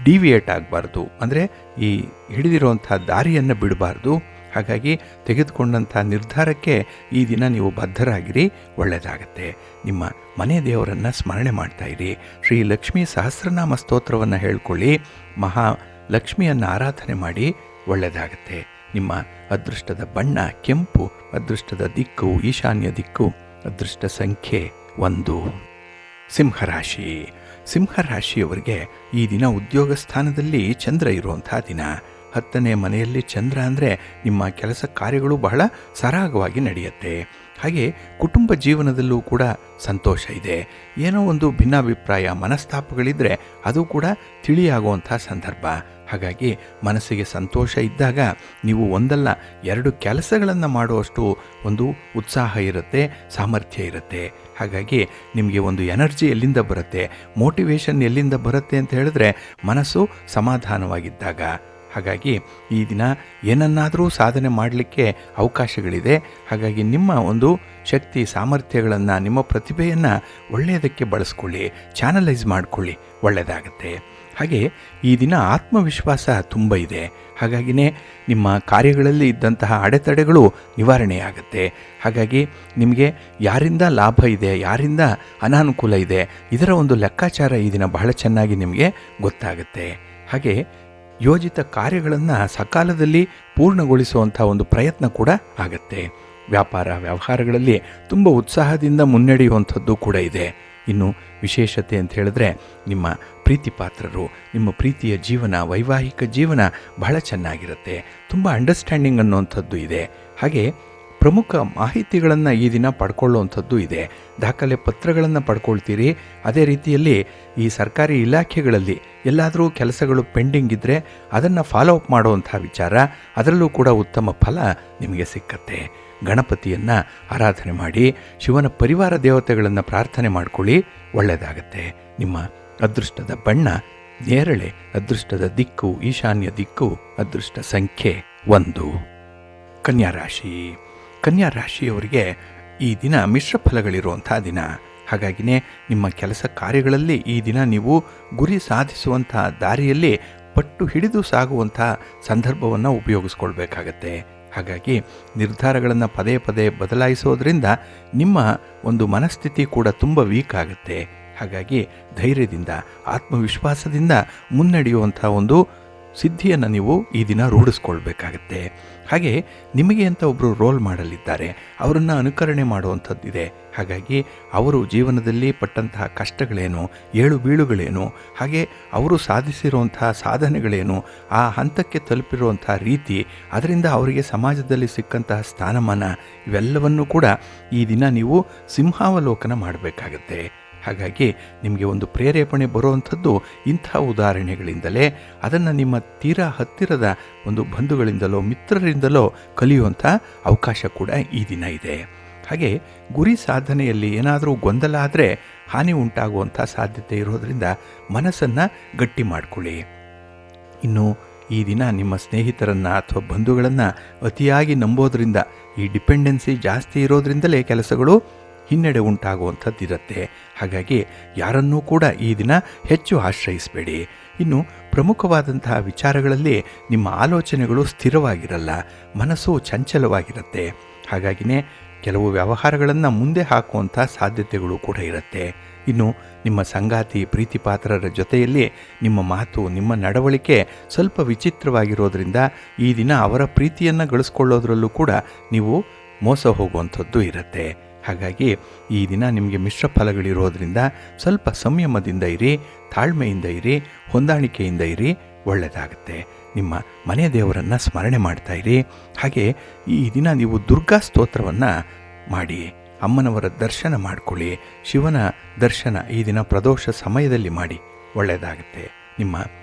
ಡಿವಿಯೇಟ್ ಆಗಬಾರ್ದು, ಅಂದರೆ ಈ ಹಿಡಿದಿರುವಂಥ ದಾರಿಯನ್ನು ಬಿಡಬಾರ್ದು. ಹಾಗಾಗಿ ತೆಗೆದುಕೊಂಡಂಥ ನಿರ್ಧಾರಕ್ಕೆ ಈ ದಿನ ನೀವು ಬದ್ಧರಾಗಿರಿ, ಒಳ್ಳೆಯದಾಗತ್ತೆ. ನಿಮ್ಮ ಮನೆ ದೇವರನ್ನು ಸ್ಮರಣೆ ಮಾಡ್ತಾಯಿರಿ. ಶ್ರೀ ಲಕ್ಷ್ಮೀ ಸಹಸ್ರನಾಮ ಸ್ತೋತ್ರವನ್ನು ಹೇಳ್ಕೊಳ್ಳಿ. ಮಹಾಲಕ್ಷ್ಮಿಯನ್ನು ಆರಾಧನೆ ಮಾಡಿ, ಒಳ್ಳೆಯದಾಗತ್ತೆ. ನಿಮ್ಮ ಅದೃಷ್ಟದ ಬಣ್ಣ ಕೆಂಪು, ಅದೃಷ್ಟದ ದಿಕ್ಕು ಈಶಾನ್ಯ ದಿಕ್ಕು, ಅದೃಷ್ಟ ಸಂಖ್ಯೆ 1. ಸಿಂಹರಾಶಿ. ಸಿಂಹರಾಶಿಯವರಿಗೆ ಈ ದಿನ ಉದ್ಯೋಗ ಸ್ಥಾನದಲ್ಲಿ ಚಂದ್ರ ಇರುವಂಥ ದಿನ. 10ನೇ ಮನೆಯಲ್ಲಿ ಚಂದ್ರ ಅಂದರೆ ನಿಮ್ಮ ಕೆಲಸ ಕಾರ್ಯಗಳು ಬಹಳ ಸರಾಗವಾಗಿ ನಡೆಯುತ್ತೆ. ಹಾಗೆ ಕುಟುಂಬ ಜೀವನದಲ್ಲೂ ಕೂಡ ಸಂತೋಷ ಇದೆ. ಏನೋ ಒಂದು ಭಿನ್ನಾಭಿಪ್ರಾಯ, ಮನಸ್ತಾಪಗಳಿದ್ದರೆ ಅದು ಕೂಡ ತಿಳಿಯಾಗುವಂಥ ಸಂದರ್ಭ. ಹಾಗಾಗಿ ಮನಸ್ಸಿಗೆ ಸಂತೋಷ ಇದ್ದಾಗ ನೀವು ಒಂದಲ್ಲ 2 ಕೆಲಸಗಳನ್ನು ಮಾಡುವಷ್ಟು ಒಂದು ಉತ್ಸಾಹ ಇರುತ್ತೆ, ಸಾಮರ್ಥ್ಯ ಇರುತ್ತೆ. ಹಾಗಾಗಿ ನಿಮಗೆ ಒಂದು ಎನರ್ಜಿ ಎಲ್ಲಿಂದ ಬರುತ್ತೆ, ಮೋಟಿವೇಶನ್ ಎಲ್ಲಿಂದ ಬರುತ್ತೆ ಅಂತ ಹೇಳಿದ್ರೆ ಮನಸ್ಸು ಸಮಾಧಾನವಾಗಿದ್ದಾಗ. ಹಾಗಾಗಿ ಈ ದಿನ ಏನನ್ನಾದರೂ ಸಾಧನೆ ಮಾಡಲಿಕ್ಕೆ ಅವಕಾಶಗಳಿದೆ. ಹಾಗಾಗಿ ನಿಮ್ಮ ಒಂದು ಶಕ್ತಿ ಸಾಮರ್ಥ್ಯಗಳನ್ನು, ನಿಮ್ಮ ಪ್ರತಿಭೆಯನ್ನು ಒಳ್ಳೆಯದಕ್ಕೆ ಬಳಸ್ಕೊಳ್ಳಿ, ಚಾನಲೈಸ್ ಮಾಡಿಕೊಳ್ಳಿ, ಒಳ್ಳೆಯದಾಗತ್ತೆ. ಹಾಗೆ ಈ ದಿನ ಆತ್ಮವಿಶ್ವಾಸ ತುಂಬ ಇದೆ. ಹಾಗಾಗಿಯೇ ನಿಮ್ಮ ಕಾರ್ಯಗಳಲ್ಲಿ ಇದ್ದಂತಹ ಅಡೆತಡೆಗಳು ನಿವಾರಣೆಯಾಗುತ್ತೆ. ಹಾಗಾಗಿ ನಿಮಗೆ ಯಾರಿಂದ ಲಾಭ ಇದೆ, ಯಾರಿಂದ ಅನಾನುಕೂಲ ಇದೆ, ಇದರ ಒಂದು ಲೆಕ್ಕಾಚಾರ ಈ ದಿನ ಬಹಳ ಚೆನ್ನಾಗಿ ನಿಮಗೆ ಗೊತ್ತಾಗುತ್ತೆ. ಹಾಗೆ ಯೋಜಿತ ಕಾರ್ಯಗಳನ್ನು ಸಕಾಲದಲ್ಲಿ ಪೂರ್ಣಗೊಳಿಸುವಂಥ ಒಂದು ಪ್ರಯತ್ನ ಕೂಡ ಆಗತ್ತೆ. ವ್ಯಾಪಾರ ವ್ಯವಹಾರಗಳಲ್ಲಿ ತುಂಬ ಉತ್ಸಾಹದಿಂದ ಮುನ್ನಡೆಯುವಂಥದ್ದು ಕೂಡ ಇದೆ. ಇನ್ನು ವಿಶೇಷತೆ ಅಂತ ಹೇಳಿದ್ರೆ ನಿಮ್ಮ ಪ್ರೀತಿ ಪಾತ್ರರು, ನಿಮ್ಮ ಪ್ರೀತಿಯ ಜೀವನ, ವೈವಾಹಿಕ ಜೀವನ ಬಹಳ ಚೆನ್ನಾಗಿರುತ್ತೆ. ತುಂಬ ಅಂಡರ್ಸ್ಟ್ಯಾಂಡಿಂಗ್ ಅನ್ನುವಂಥದ್ದು ಇದೆ. ಹಾಗೆ ಪ್ರಮುಖ ಮಾಹಿತಿಗಳನ್ನು ಈ ದಿನ ಪಡ್ಕೊಳ್ಳುವಂಥದ್ದು ಇದೆ. ದಾಖಲೆ ಪತ್ರಗಳನ್ನು ಪಡ್ಕೊಳ್ತೀರಿ. ಅದೇ ರೀತಿಯಲ್ಲಿ ಈ ಸರ್ಕಾರಿ ಇಲಾಖೆಗಳಲ್ಲಿ ಎಲ್ಲಾದರೂ ಕೆಲಸಗಳು ಪೆಂಡಿಂಗ್ ಇದ್ದರೆ ಅದನ್ನು ಫಾಲೋ ಅಪ್ ಮಾಡುವಂಥ ವಿಚಾರ, ಅದರಲ್ಲೂ ಕೂಡ ಉತ್ತಮ ಫಲ ನಿಮಗೆ ಸಿಕ್ಕತ್ತೆ. ಗಣಪತಿಯನ್ನು ಆರಾಧನೆ ಮಾಡಿ, ಶಿವನ ಪರಿವಾರ ದೇವತೆಗಳನ್ನು ಪ್ರಾರ್ಥನೆ ಮಾಡಿಕೊಳ್ಳಿ, ಒಳ್ಳೆಯದಾಗತ್ತೆ. ನಿಮ್ಮ ಅದೃಷ್ಟದ ಬಣ್ಣ ನೇರಳೆ, ಅದೃಷ್ಟದ ದಿಕ್ಕು ಈಶಾನ್ಯ ದಿಕ್ಕು, ಅದೃಷ್ಟ ಸಂಖ್ಯೆ 1. ಕನ್ಯಾರಾಶಿ. ಕನ್ಯಾರಾಶಿಯವರಿಗೆ ಈ ದಿನ ಮಿಶ್ರ ಫಲಗಳಿರುವಂಥ ದಿನ. ಹಾಗಾಗಿಯೇ ನಿಮ್ಮ ಕೆಲಸ ಕಾರ್ಯಗಳಲ್ಲಿ ಈ ದಿನ ನೀವು ಗುರಿ ಸಾಧಿಸುವಂಥ ದಾರಿಯಲ್ಲಿ ಪಟ್ಟು ಹಿಡಿದು ಸಾಗುವಂಥ ಸಂದರ್ಭವನ್ನು ಉಪಯೋಗಿಸ್ಕೊಳ್ಬೇಕಾಗತ್ತೆ. ಹಾಗಾಗಿ ನಿರ್ಧಾರಗಳನ್ನು ಪದೇ ಪದೇ ಬದಲಾಯಿಸೋದ್ರಿಂದ ನಿಮ್ಮ ಒಂದು ಮನಸ್ಥಿತಿ ಕೂಡ ತುಂಬ ವೀಕ್ ಆಗುತ್ತೆ. ಹಾಗಾಗಿ ಧೈರ್ಯದಿಂದ, ಆತ್ಮವಿಶ್ವಾಸದಿಂದ ಮುನ್ನಡೆಯುವಂಥ ಒಂದು ಸಿದ್ಧಿಯನ್ನು ನೀವು ಈ ದಿನ ರೂಢಿಸ್ಕೊಳ್ಬೇಕಾಗತ್ತೆ. ಹಾಗೆ ನಿಮಗೆ ಅಂತ ಒಬ್ಬರು ರೋಲ್ ಮಾಡಲಿದ್ದಾರೆ, ಅವರನ್ನು ಅನುಕರಣೆ ಮಾಡುವಂಥದ್ದಿದೆ. ಹಾಗಾಗಿ ಅವರು ಜೀವನದಲ್ಲಿ ಪಟ್ಟಂತಹ ಕಷ್ಟಗಳೇನು, ಏಳು ಬೀಳುಗಳೇನು, ಹಾಗೆ ಅವರು ಸಾಧಿಸಿರುವಂತಹ ಸಾಧನೆಗಳೇನು, ಆ ಹಂತಕ್ಕೆ ತಲುಪಿರುವಂಥ ರೀತಿ, ಅದರಿಂದ ಅವರಿಗೆ ಸಮಾಜದಲ್ಲಿ ಸಿಕ್ಕಂತಹ ಸ್ಥಾನಮಾನ, ಇವೆಲ್ಲವನ್ನೂ ಕೂಡ ಈ ದಿನ ನೀವು ಸಿಂಹಾವಲೋಕನ ಮಾಡಬೇಕಾಗತ್ತೆ. ಹಾಗಾಗಿ ನಿಮಗೆ ಒಂದು ಪ್ರೇರೇಪಣೆ ಬರುವಂಥದ್ದು ಇಂಥ ಉದಾಹರಣೆಗಳಿಂದಲೇ. ಅದನ್ನು ನಿಮ್ಮ ತೀರಾ ಹತ್ತಿರದ ಒಂದು ಬಂಧುಗಳಿಂದಲೋ ಮಿತ್ರರಿಂದಲೋ ಕಲಿಯುವಂಥ ಅವಕಾಶ ಕೂಡ ಈ ದಿನ ಇದೆ. ಹಾಗೆ ಗುರಿ ಸಾಧನೆಯಲ್ಲಿ ಏನಾದರೂ ಗೊಂದಲ ಆದರೆ ಹಾನಿ ಉಂಟಾಗುವಂಥ ಸಾಧ್ಯತೆ ಇರೋದರಿಂದ ಮನಸ್ಸನ್ನು ಗಟ್ಟಿ ಮಾಡಿಕೊಳ್ಳಿ. ಇನ್ನು ಈ ದಿನ ನಿಮ್ಮ ಸ್ನೇಹಿತರನ್ನು ಅಥವಾ ಬಂಧುಗಳನ್ನು ಅತಿಯಾಗಿ ನಂಬೋದ್ರಿಂದ, ಈ ಡಿಪೆಂಡೆನ್ಸಿ ಜಾಸ್ತಿ ಇರೋದ್ರಿಂದಲೇ ಕೆಲಸಗಳು ಹಿನ್ನಡೆ ಉಂಟಾಗುವಂಥದ್ದಿರುತ್ತೆ. ಹಾಗಾಗಿ ಯಾರನ್ನೂ ಕೂಡ ಈ ದಿನ ಹೆಚ್ಚು ಆಶ್ರಯಿಸಬೇಡಿ. ಇನ್ನು ಪ್ರಮುಖವಾದಂತಹ ವಿಚಾರಗಳಲ್ಲಿ ನಿಮ್ಮ ಆಲೋಚನೆಗಳು ಸ್ಥಿರವಾಗಿರಲ್ಲ, ಮನಸ್ಸು ಚಂಚಲವಾಗಿರುತ್ತೆ. ಹಾಗಾಗಿಯೇ ಕೆಲವು ವ್ಯವಹಾರಗಳನ್ನು ಮುಂದೆ ಹಾಕುವಂಥ ಸಾಧ್ಯತೆಗಳು ಕೂಡ ಇರುತ್ತೆ. ಇನ್ನು ನಿಮ್ಮ ಸಂಗಾತಿ ಪ್ರೀತಿ ಪಾತ್ರರ ಜೊತೆಯಲ್ಲಿ ನಿಮ್ಮ ಮಾತು, ನಿಮ್ಮ ನಡವಳಿಕೆ ಸ್ವಲ್ಪ ವಿಚಿತ್ರವಾಗಿರೋದ್ರಿಂದ ಈ ದಿನ ಅವರ ಪ್ರೀತಿಯನ್ನು ಗಳಿಸ್ಕೊಳ್ಳೋದ್ರಲ್ಲೂ ಕೂಡ ನೀವು ಮೋಸ ಹೋಗುವಂಥದ್ದು ಇರುತ್ತೆ. ಹಾಗಾಗಿ ಈ ದಿನ ನಿಮಗೆ ಮಿಶ್ರ ಫಲಗಳಿರೋದ್ರಿಂದ ಸ್ವಲ್ಪ ಸಂಯಮದಿಂದ ಇರಿ, ತಾಳ್ಮೆಯಿಂದ ಇರಿ, ಹೊಂದಾಣಿಕೆಯಿಂದ ಇರಿ, ಒಳ್ಳೆಯದಾಗುತ್ತೆ. ನಿಮ್ಮ ಮನೆ ದೇವರನ್ನು ಸ್ಮರಣೆ ಮಾಡ್ತಾ ಇರಿ. ಹಾಗೆ ಈ ದಿನ ನೀವು ದುರ್ಗಾ ಸ್ತೋತ್ರವನ್ನು ಮಾಡಿ ಅಮ್ಮನವರ ದರ್ಶನ ಮಾಡಿಕೊಳ್ಳಿ. ಶಿವನ ದರ್ಶನ ಈ ದಿನ ಪ್ರದೋಷ ಸಮಯದಲ್ಲಿ ಮಾಡಿ, ಒಳ್ಳೆಯದಾಗುತ್ತೆ. ನಿಮ್ಮ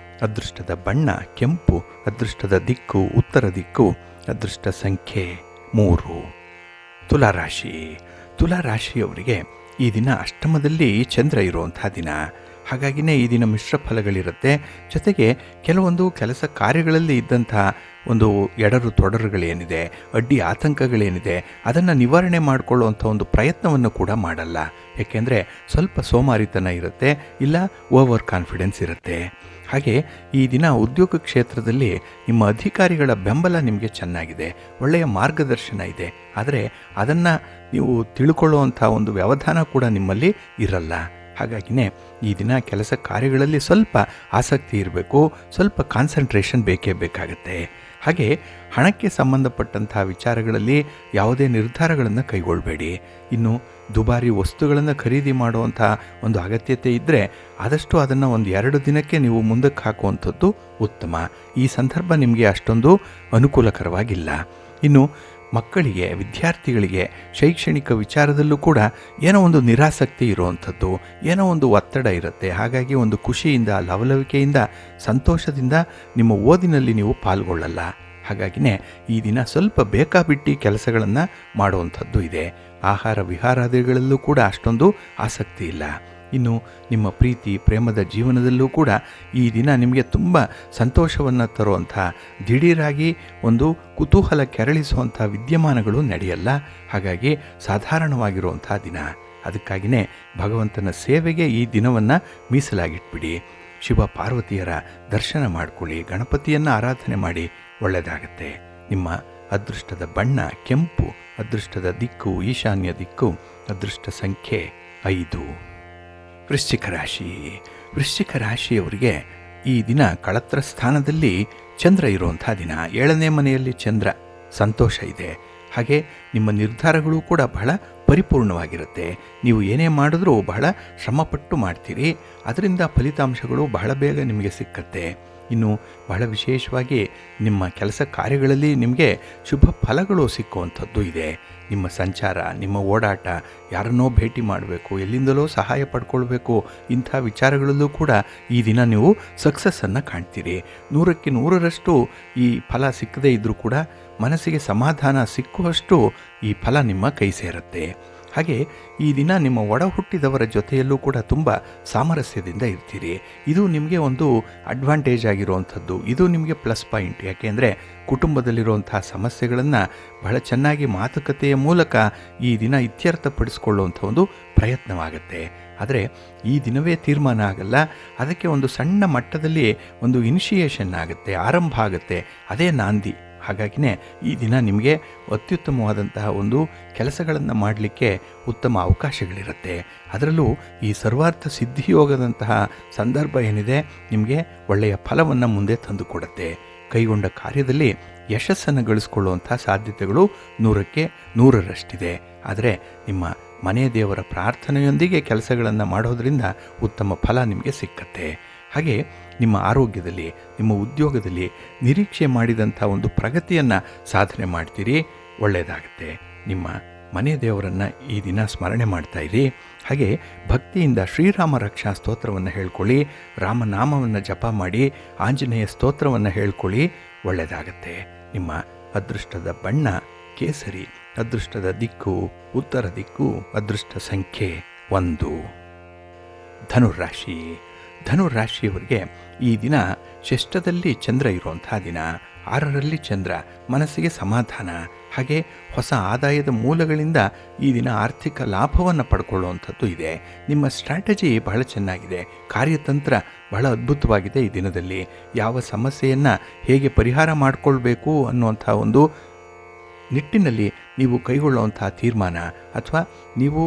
ಅದೃಷ್ಟದ ಬಣ್ಣ ಕೆಂಪು, ಅದೃಷ್ಟದ ದಿಕ್ಕು ಉತ್ತರ ದಿಕ್ಕು, ಅದೃಷ್ಟ ಸಂಖ್ಯೆ 3. ತುಲಾರಾಶಿ. ತುಲಾರಾಶಿಯವರಿಗೆ ಈ ದಿನ ಅಷ್ಟಮದಲ್ಲಿ ಚಂದ್ರ ಇರುವಂಥ ದಿನ. ಹಾಗಾಗಿನೇ ಈ ದಿನ ಮಿಶ್ರ ಫಲಗಳಿರುತ್ತೆ. ಜೊತೆಗೆ ಕೆಲವೊಂದು ಕೆಲಸ ಕಾರ್ಯಗಳಲ್ಲಿ ಇದ್ದಂಥ ಒಂದು ಎಡರು ತೊಡರುಗಳೇನಿದೆ, ಅಡ್ಡಿ ಆತಂಕಗಳೇನಿದೆ, ಅದನ್ನು ನಿವಾರಣೆ ಮಾಡಿಕೊಳ್ಳುವಂಥ ಒಂದು ಪ್ರಯತ್ನವನ್ನು ಕೂಡ ಮಾಡಲ್ಲ. ಏಕೆಂದರೆ ಸ್ವಲ್ಪ ಸೋಮಾರಿತನ ಇರುತ್ತೆ, ಇಲ್ಲ ಓವರ್ ಕಾನ್ಫಿಡೆನ್ಸ್ ಇರುತ್ತೆ. ಹಾಗೆ ಈ ದಿನ ಉದ್ಯೋಗ ಕ್ಷೇತ್ರದಲ್ಲಿ ನಿಮ್ಮ ಅಧಿಕಾರಿಗಳ ಬೆಂಬಲ ನಿಮಗೆ ಚೆನ್ನಾಗಿದೆ, ಒಳ್ಳೆಯ ಮಾರ್ಗದರ್ಶನ ಇದೆ. ಆದರೆ ಅದನ್ನು ನೀವು ತಿಳ್ಕೊಳ್ಳುವಂಥ ಒಂದು ವ್ಯವಧಾನ ಕೂಡ ನಿಮ್ಮಲ್ಲಿ ಇರಲ್ಲ. ಹಾಗಾಗಿನೇ ಈ ದಿನ ಕೆಲಸ ಕಾರ್ಯಗಳಲ್ಲಿ ಸ್ವಲ್ಪ ಆಸಕ್ತಿ ಇರಬೇಕು, ಸ್ವಲ್ಪ ಕಾನ್ಸಂಟ್ರೇಷನ್ ಬೇಕೇ ಬೇಕಾಗುತ್ತೆ. ಹಾಗೆ ಹಣಕ್ಕೆ ಸಂಬಂಧಪಟ್ಟಂಥ ವಿಚಾರಗಳಲ್ಲಿ ಯಾವುದೇ ನಿರ್ಧಾರಗಳನ್ನು ಕೈಗೊಳ್ಳಬೇಡಿ. ಇನ್ನು ದುಬಾರಿ ವಸ್ತುಗಳನ್ನು ಖರೀದಿ ಮಾಡುವಂಥ ಒಂದು ಅಗತ್ಯತೆ ಇದ್ದರೆ ಆದಷ್ಟು ಅದನ್ನು 1-2 ದಿನಕ್ಕೆ ನೀವು ಮುಂದಕ್ಕೆ ಹಾಕುವಂಥದ್ದು ಉತ್ತಮ. ಈ ಸಂದರ್ಭ ನಿಮಗೆ ಅಷ್ಟೊಂದು ಅನುಕೂಲಕರವಾಗಿಲ್ಲ. ಇನ್ನು ಮಕ್ಕಳಿಗೆ, ವಿದ್ಯಾರ್ಥಿಗಳಿಗೆ ಶೈಕ್ಷಣಿಕ ವಿಚಾರದಲ್ಲೂ ಕೂಡ ಏನೋ ಒಂದು ನಿರಾಸಕ್ತಿ ಇರುವಂಥದ್ದು, ಏನೋ ಒಂದು ಒತ್ತಡ ಇರುತ್ತೆ. ಹಾಗಾಗಿ ಒಂದು ಖುಷಿಯಿಂದ, ಲವಲವಿಕೆಯಿಂದ, ಸಂತೋಷದಿಂದ ನಿಮ್ಮ ಓದಿನಲ್ಲಿ ನೀವು ಪಾಲ್ಗೊಳ್ಳಲ್ಲ. ಹಾಗಾಗಿನೇ ಈ ದಿನ ಸ್ವಲ್ಪ ಬೇಕಾಬಿಟ್ಟಿ ಕೆಲಸಗಳನ್ನು ಮಾಡುವಂಥದ್ದು ಇದೆ. ಆಹಾರ ವಿಹಾರಾದಿಗಳಲ್ಲೂ ಕೂಡ ಅಷ್ಟೊಂದು ಆಸಕ್ತಿ ಇಲ್ಲ. ಇನ್ನು ನಿಮ್ಮ ಪ್ರೀತಿ ಪ್ರೇಮದ ಜೀವನದಲ್ಲೂ ಕೂಡ ಈ ದಿನ ನಿಮಗೆ ತುಂಬ ಸಂತೋಷವನ್ನು ತರುವಂಥ, ದಿಢೀರಾಗಿ ಒಂದು ಕುತೂಹಲ ಕೆರಳಿಸುವಂಥ ವಿದ್ಯಮಾನಗಳು ನಡೆಯಲ್ಲ. ಹಾಗಾಗಿ ಸಾಧಾರಣವಾಗಿರುವಂಥ ದಿನ. ಅದಕ್ಕಾಗಿಯೇ ಭಗವಂತನ ಸೇವೆಗೆ ಈ ದಿನವನ್ನು ಮೀಸಲಾಗಿಟ್ಬಿಡಿ. ಶಿವ ಪಾರ್ವತಿಯರ ದರ್ಶನ ಮಾಡಿಕೊಳ್ಳಿ, ಗಣಪತಿಯನ್ನು ಆರಾಧನೆ ಮಾಡಿ, ಒಳ್ಳೆಯದಾಗತ್ತೆ. ನಿಮ್ಮ ಅದೃಷ್ಟದ ಬಣ್ಣ ಕೆಂಪು, ಅದೃಷ್ಟದ ದಿಕ್ಕು ಈಶಾನ್ಯ ದಿಕ್ಕು, ಅದೃಷ್ಟ ಸಂಖ್ಯೆ 5. ವೃಶ್ಚಿಕ ರಾಶಿ. ವೃಶ್ಚಿಕ ರಾಶಿಯವರಿಗೆ ಈ ದಿನ ಕಳತ್ರ ಸ್ಥಾನದಲ್ಲಿ ಚಂದ್ರ ಇರುವಂಥ ದಿನ. 7ನೇ ಮನೆಯಲ್ಲಿ ಚಂದ್ರ, ಸಂತೋಷ ಇದೆ. ಹಾಗೆ ನಿಮ್ಮ ನಿರ್ಧಾರಗಳು ಕೂಡ ಬಹಳ ಪರಿಪೂರ್ಣವಾಗಿರುತ್ತೆ. ನೀವು ಏನೇ ಮಾಡಿದ್ರೂ ಬಹಳ ಶ್ರಮಪಟ್ಟು ಮಾಡ್ತೀರಿ, ಅದರಿಂದ ಫಲಿತಾಂಶಗಳು ಬಹಳ ಬೇಗ ನಿಮಗೆ ಸಿಕ್ಕತ್ತೆ. ಇನ್ನು ಬಹಳ ವಿಶೇಷವಾಗಿ ನಿಮ್ಮ ಕೆಲಸ ಕಾರ್ಯಗಳಲ್ಲಿ ನಿಮಗೆ ಶುಭ ಫಲಗಳು ಸಿಕ್ಕುವಂಥದ್ದು ಇದೆ. ನಿಮ್ಮ ಸಂಚಾರ, ನಿಮ್ಮ ಓಡಾಟ, ಯಾರನ್ನೋ ಭೇಟಿ ಮಾಡಬೇಕು, ಎಲ್ಲಿಂದಲೋ ಸಹಾಯ ಪಡ್ಕೊಳ್ಬೇಕು, ಇಂಥ ವಿಚಾರಗಳಲ್ಲೂ ಕೂಡ ಈ ದಿನ ನೀವು ಸಕ್ಸಸ್ಸನ್ನು ಕಾಣ್ತೀರಿ. 100ಕ್ಕೆ 100ರಷ್ಟು ಈ ಫಲ ಸಿಕ್ಕದೇ ಇದ್ದರೂ ಕೂಡ ಮನಸ್ಸಿಗೆ ಸಮಾಧಾನ ಸಿಕ್ಕುವಷ್ಟು ಈ ಫಲ ನಿಮ್ಮ ಕೈ ಸೇರುತ್ತೆ. ಹಾಗೆ ಈ ದಿನ ನಿಮ್ಮ ಒಡ ಹುಟ್ಟಿದವರ ಜೊತೆಯಲ್ಲೂ ಕೂಡ ತುಂಬ ಸಾಮರಸ್ಯದಿಂದ ಇರ್ತೀರಿ. ಇದು ನಿಮಗೆ ಒಂದು ಅಡ್ವಾಂಟೇಜ್ ಆಗಿರುವಂಥದ್ದು. ಇದು ನಿಮಗೆ ಪ್ಲಸ್ ಪಾಯಿಂಟ್. ಯಾಕೆಂದರೆ ಕುಟುಂಬದಲ್ಲಿರುವಂಥ ಸಮಸ್ಯೆಗಳನ್ನು ಬಹಳ ಚೆನ್ನಾಗಿ ಮಾತುಕತೆಯ ಮೂಲಕ ಈ ದಿನ ಇತ್ಯರ್ಥಪಡಿಸ್ಕೊಳ್ಳುವಂಥ ಒಂದು ಪ್ರಯತ್ನವಾಗುತ್ತೆ. ಆದರೆ ಈ ದಿನವೇ ತೀರ್ಮಾನ ಆಗಲ್ಲ, ಅದಕ್ಕೆ ಒಂದು ಸಣ್ಣ ಮಟ್ಟದಲ್ಲಿ ಒಂದು ಇನಿಷಿಯೇಷನ್ ಆಗುತ್ತೆ, ಆರಂಭ ಆಗುತ್ತೆ, ಅದೇ ನಾಂದಿ. ಹಾಗಾಗಿನೇ ಈ ದಿನ ನಿಮಗೆ ಅತ್ಯುತ್ತಮವಾದಂತಹ ಒಂದು ಕೆಲಸಗಳನ್ನು ಮಾಡಲಿಕ್ಕೆ ಉತ್ತಮ ಅವಕಾಶಗಳಿರುತ್ತೆ. ಅದರಲ್ಲೂ ಈ ಸರ್ವಾರ್ಥ ಸಿದ್ಧಿಯೋಗದಂತಹ ಸಂದರ್ಭ ಏನಿದೆ, ನಿಮಗೆ ಒಳ್ಳೆಯ ಫಲವನ್ನು ಮುಂದೆ ತಂದುಕೊಡುತ್ತೆ. ಕೈಗೊಂಡ ಕಾರ್ಯದಲ್ಲಿ ಯಶಸ್ಸನ್ನು ಗಳಿಸ್ಕೊಳ್ಳುವಂಥ ಸಾಧ್ಯತೆಗಳು 100ಕ್ಕೆ 100ರಷ್ಟಿದೆ. ಆದರೆ ನಿಮ್ಮ ಮನೆ ದೇವರ ಪ್ರಾರ್ಥನೆಯೊಂದಿಗೆ ಕೆಲಸಗಳನ್ನು ಮಾಡೋದರಿಂದ ಉತ್ತಮ ಫಲ ನಿಮಗೆ ಸಿಕ್ಕತ್ತೆ. ಹಾಗೆ ನಿಮ್ಮ ಆರೋಗ್ಯದಲ್ಲಿ, ನಿಮ್ಮ ಉದ್ಯೋಗದಲ್ಲಿ ನಿರೀಕ್ಷೆ ಮಾಡಿದಂಥ ಒಂದು ಪ್ರಗತಿಯನ್ನು ಸಾಧನೆ ಮಾಡ್ತೀರಿ, ಒಳ್ಳೆಯದಾಗುತ್ತೆ. ನಿಮ್ಮ ಮನೆ ದೇವರನ್ನು ಈ ದಿನ ಸ್ಮರಣೆ ಮಾಡ್ತಾ ಇರಿ. ಹಾಗೆ ಭಕ್ತಿಯಿಂದ ಶ್ರೀರಾಮ ರಕ್ಷಾ ಸ್ತೋತ್ರವನ್ನು ಹೇಳ್ಕೊಳ್ಳಿ, ರಾಮನಾಮವನ್ನು ಜಪ ಮಾಡಿ, ಆಂಜನೇಯ ಸ್ತೋತ್ರವನ್ನು ಹೇಳ್ಕೊಳ್ಳಿ, ಒಳ್ಳೆಯದಾಗತ್ತೆ. ನಿಮ್ಮ ಅದೃಷ್ಟದ ಬಣ್ಣ ಕೇಸರಿ, ಅದೃಷ್ಟದ ದಿಕ್ಕು ಉತ್ತರ ದಿಕ್ಕು, ಅದೃಷ್ಟ ಸಂಖ್ಯೆ 1. ಧನುರಾಶಿ. ಧನುರಾಶಿಯವರಿಗೆ ಈ ದಿನ ಷಷ್ಠದಲ್ಲಿ ಚಂದ್ರ ಇರುವಂಥ ದಿನ. 6ರಲ್ಲಿ ಚಂದ್ರ, ಮನಸ್ಸಿಗೆ ಸಮಾಧಾನ. ಹಾಗೆ ಹೊಸ ಆದಾಯದ ಮೂಲಗಳಿಂದ ಈ ದಿನ ಆರ್ಥಿಕ ಲಾಭವನ್ನು ಪಡ್ಕೊಳ್ಳುವಂಥದ್ದು ಇದೆ. ನಿಮ್ಮ ಸ್ಟ್ರಾಟಜಿ ಬಹಳ ಚೆನ್ನಾಗಿದೆ, ಕಾರ್ಯತಂತ್ರ ಬಹಳ ಅದ್ಭುತವಾಗಿದೆ. ಈ ದಿನದಲ್ಲಿ ಯಾವ ಸಮಸ್ಯೆಯನ್ನು ಹೇಗೆ ಪರಿಹಾರ ಮಾಡಿಕೊಳ್ಬೇಕು ಅನ್ನುವಂಥ ಒಂದು ನಿಟ್ಟಿನಲ್ಲಿ ನೀವು ಕೈಗೊಳ್ಳುವಂಥ ತೀರ್ಮಾನ ಅಥವಾ ನೀವು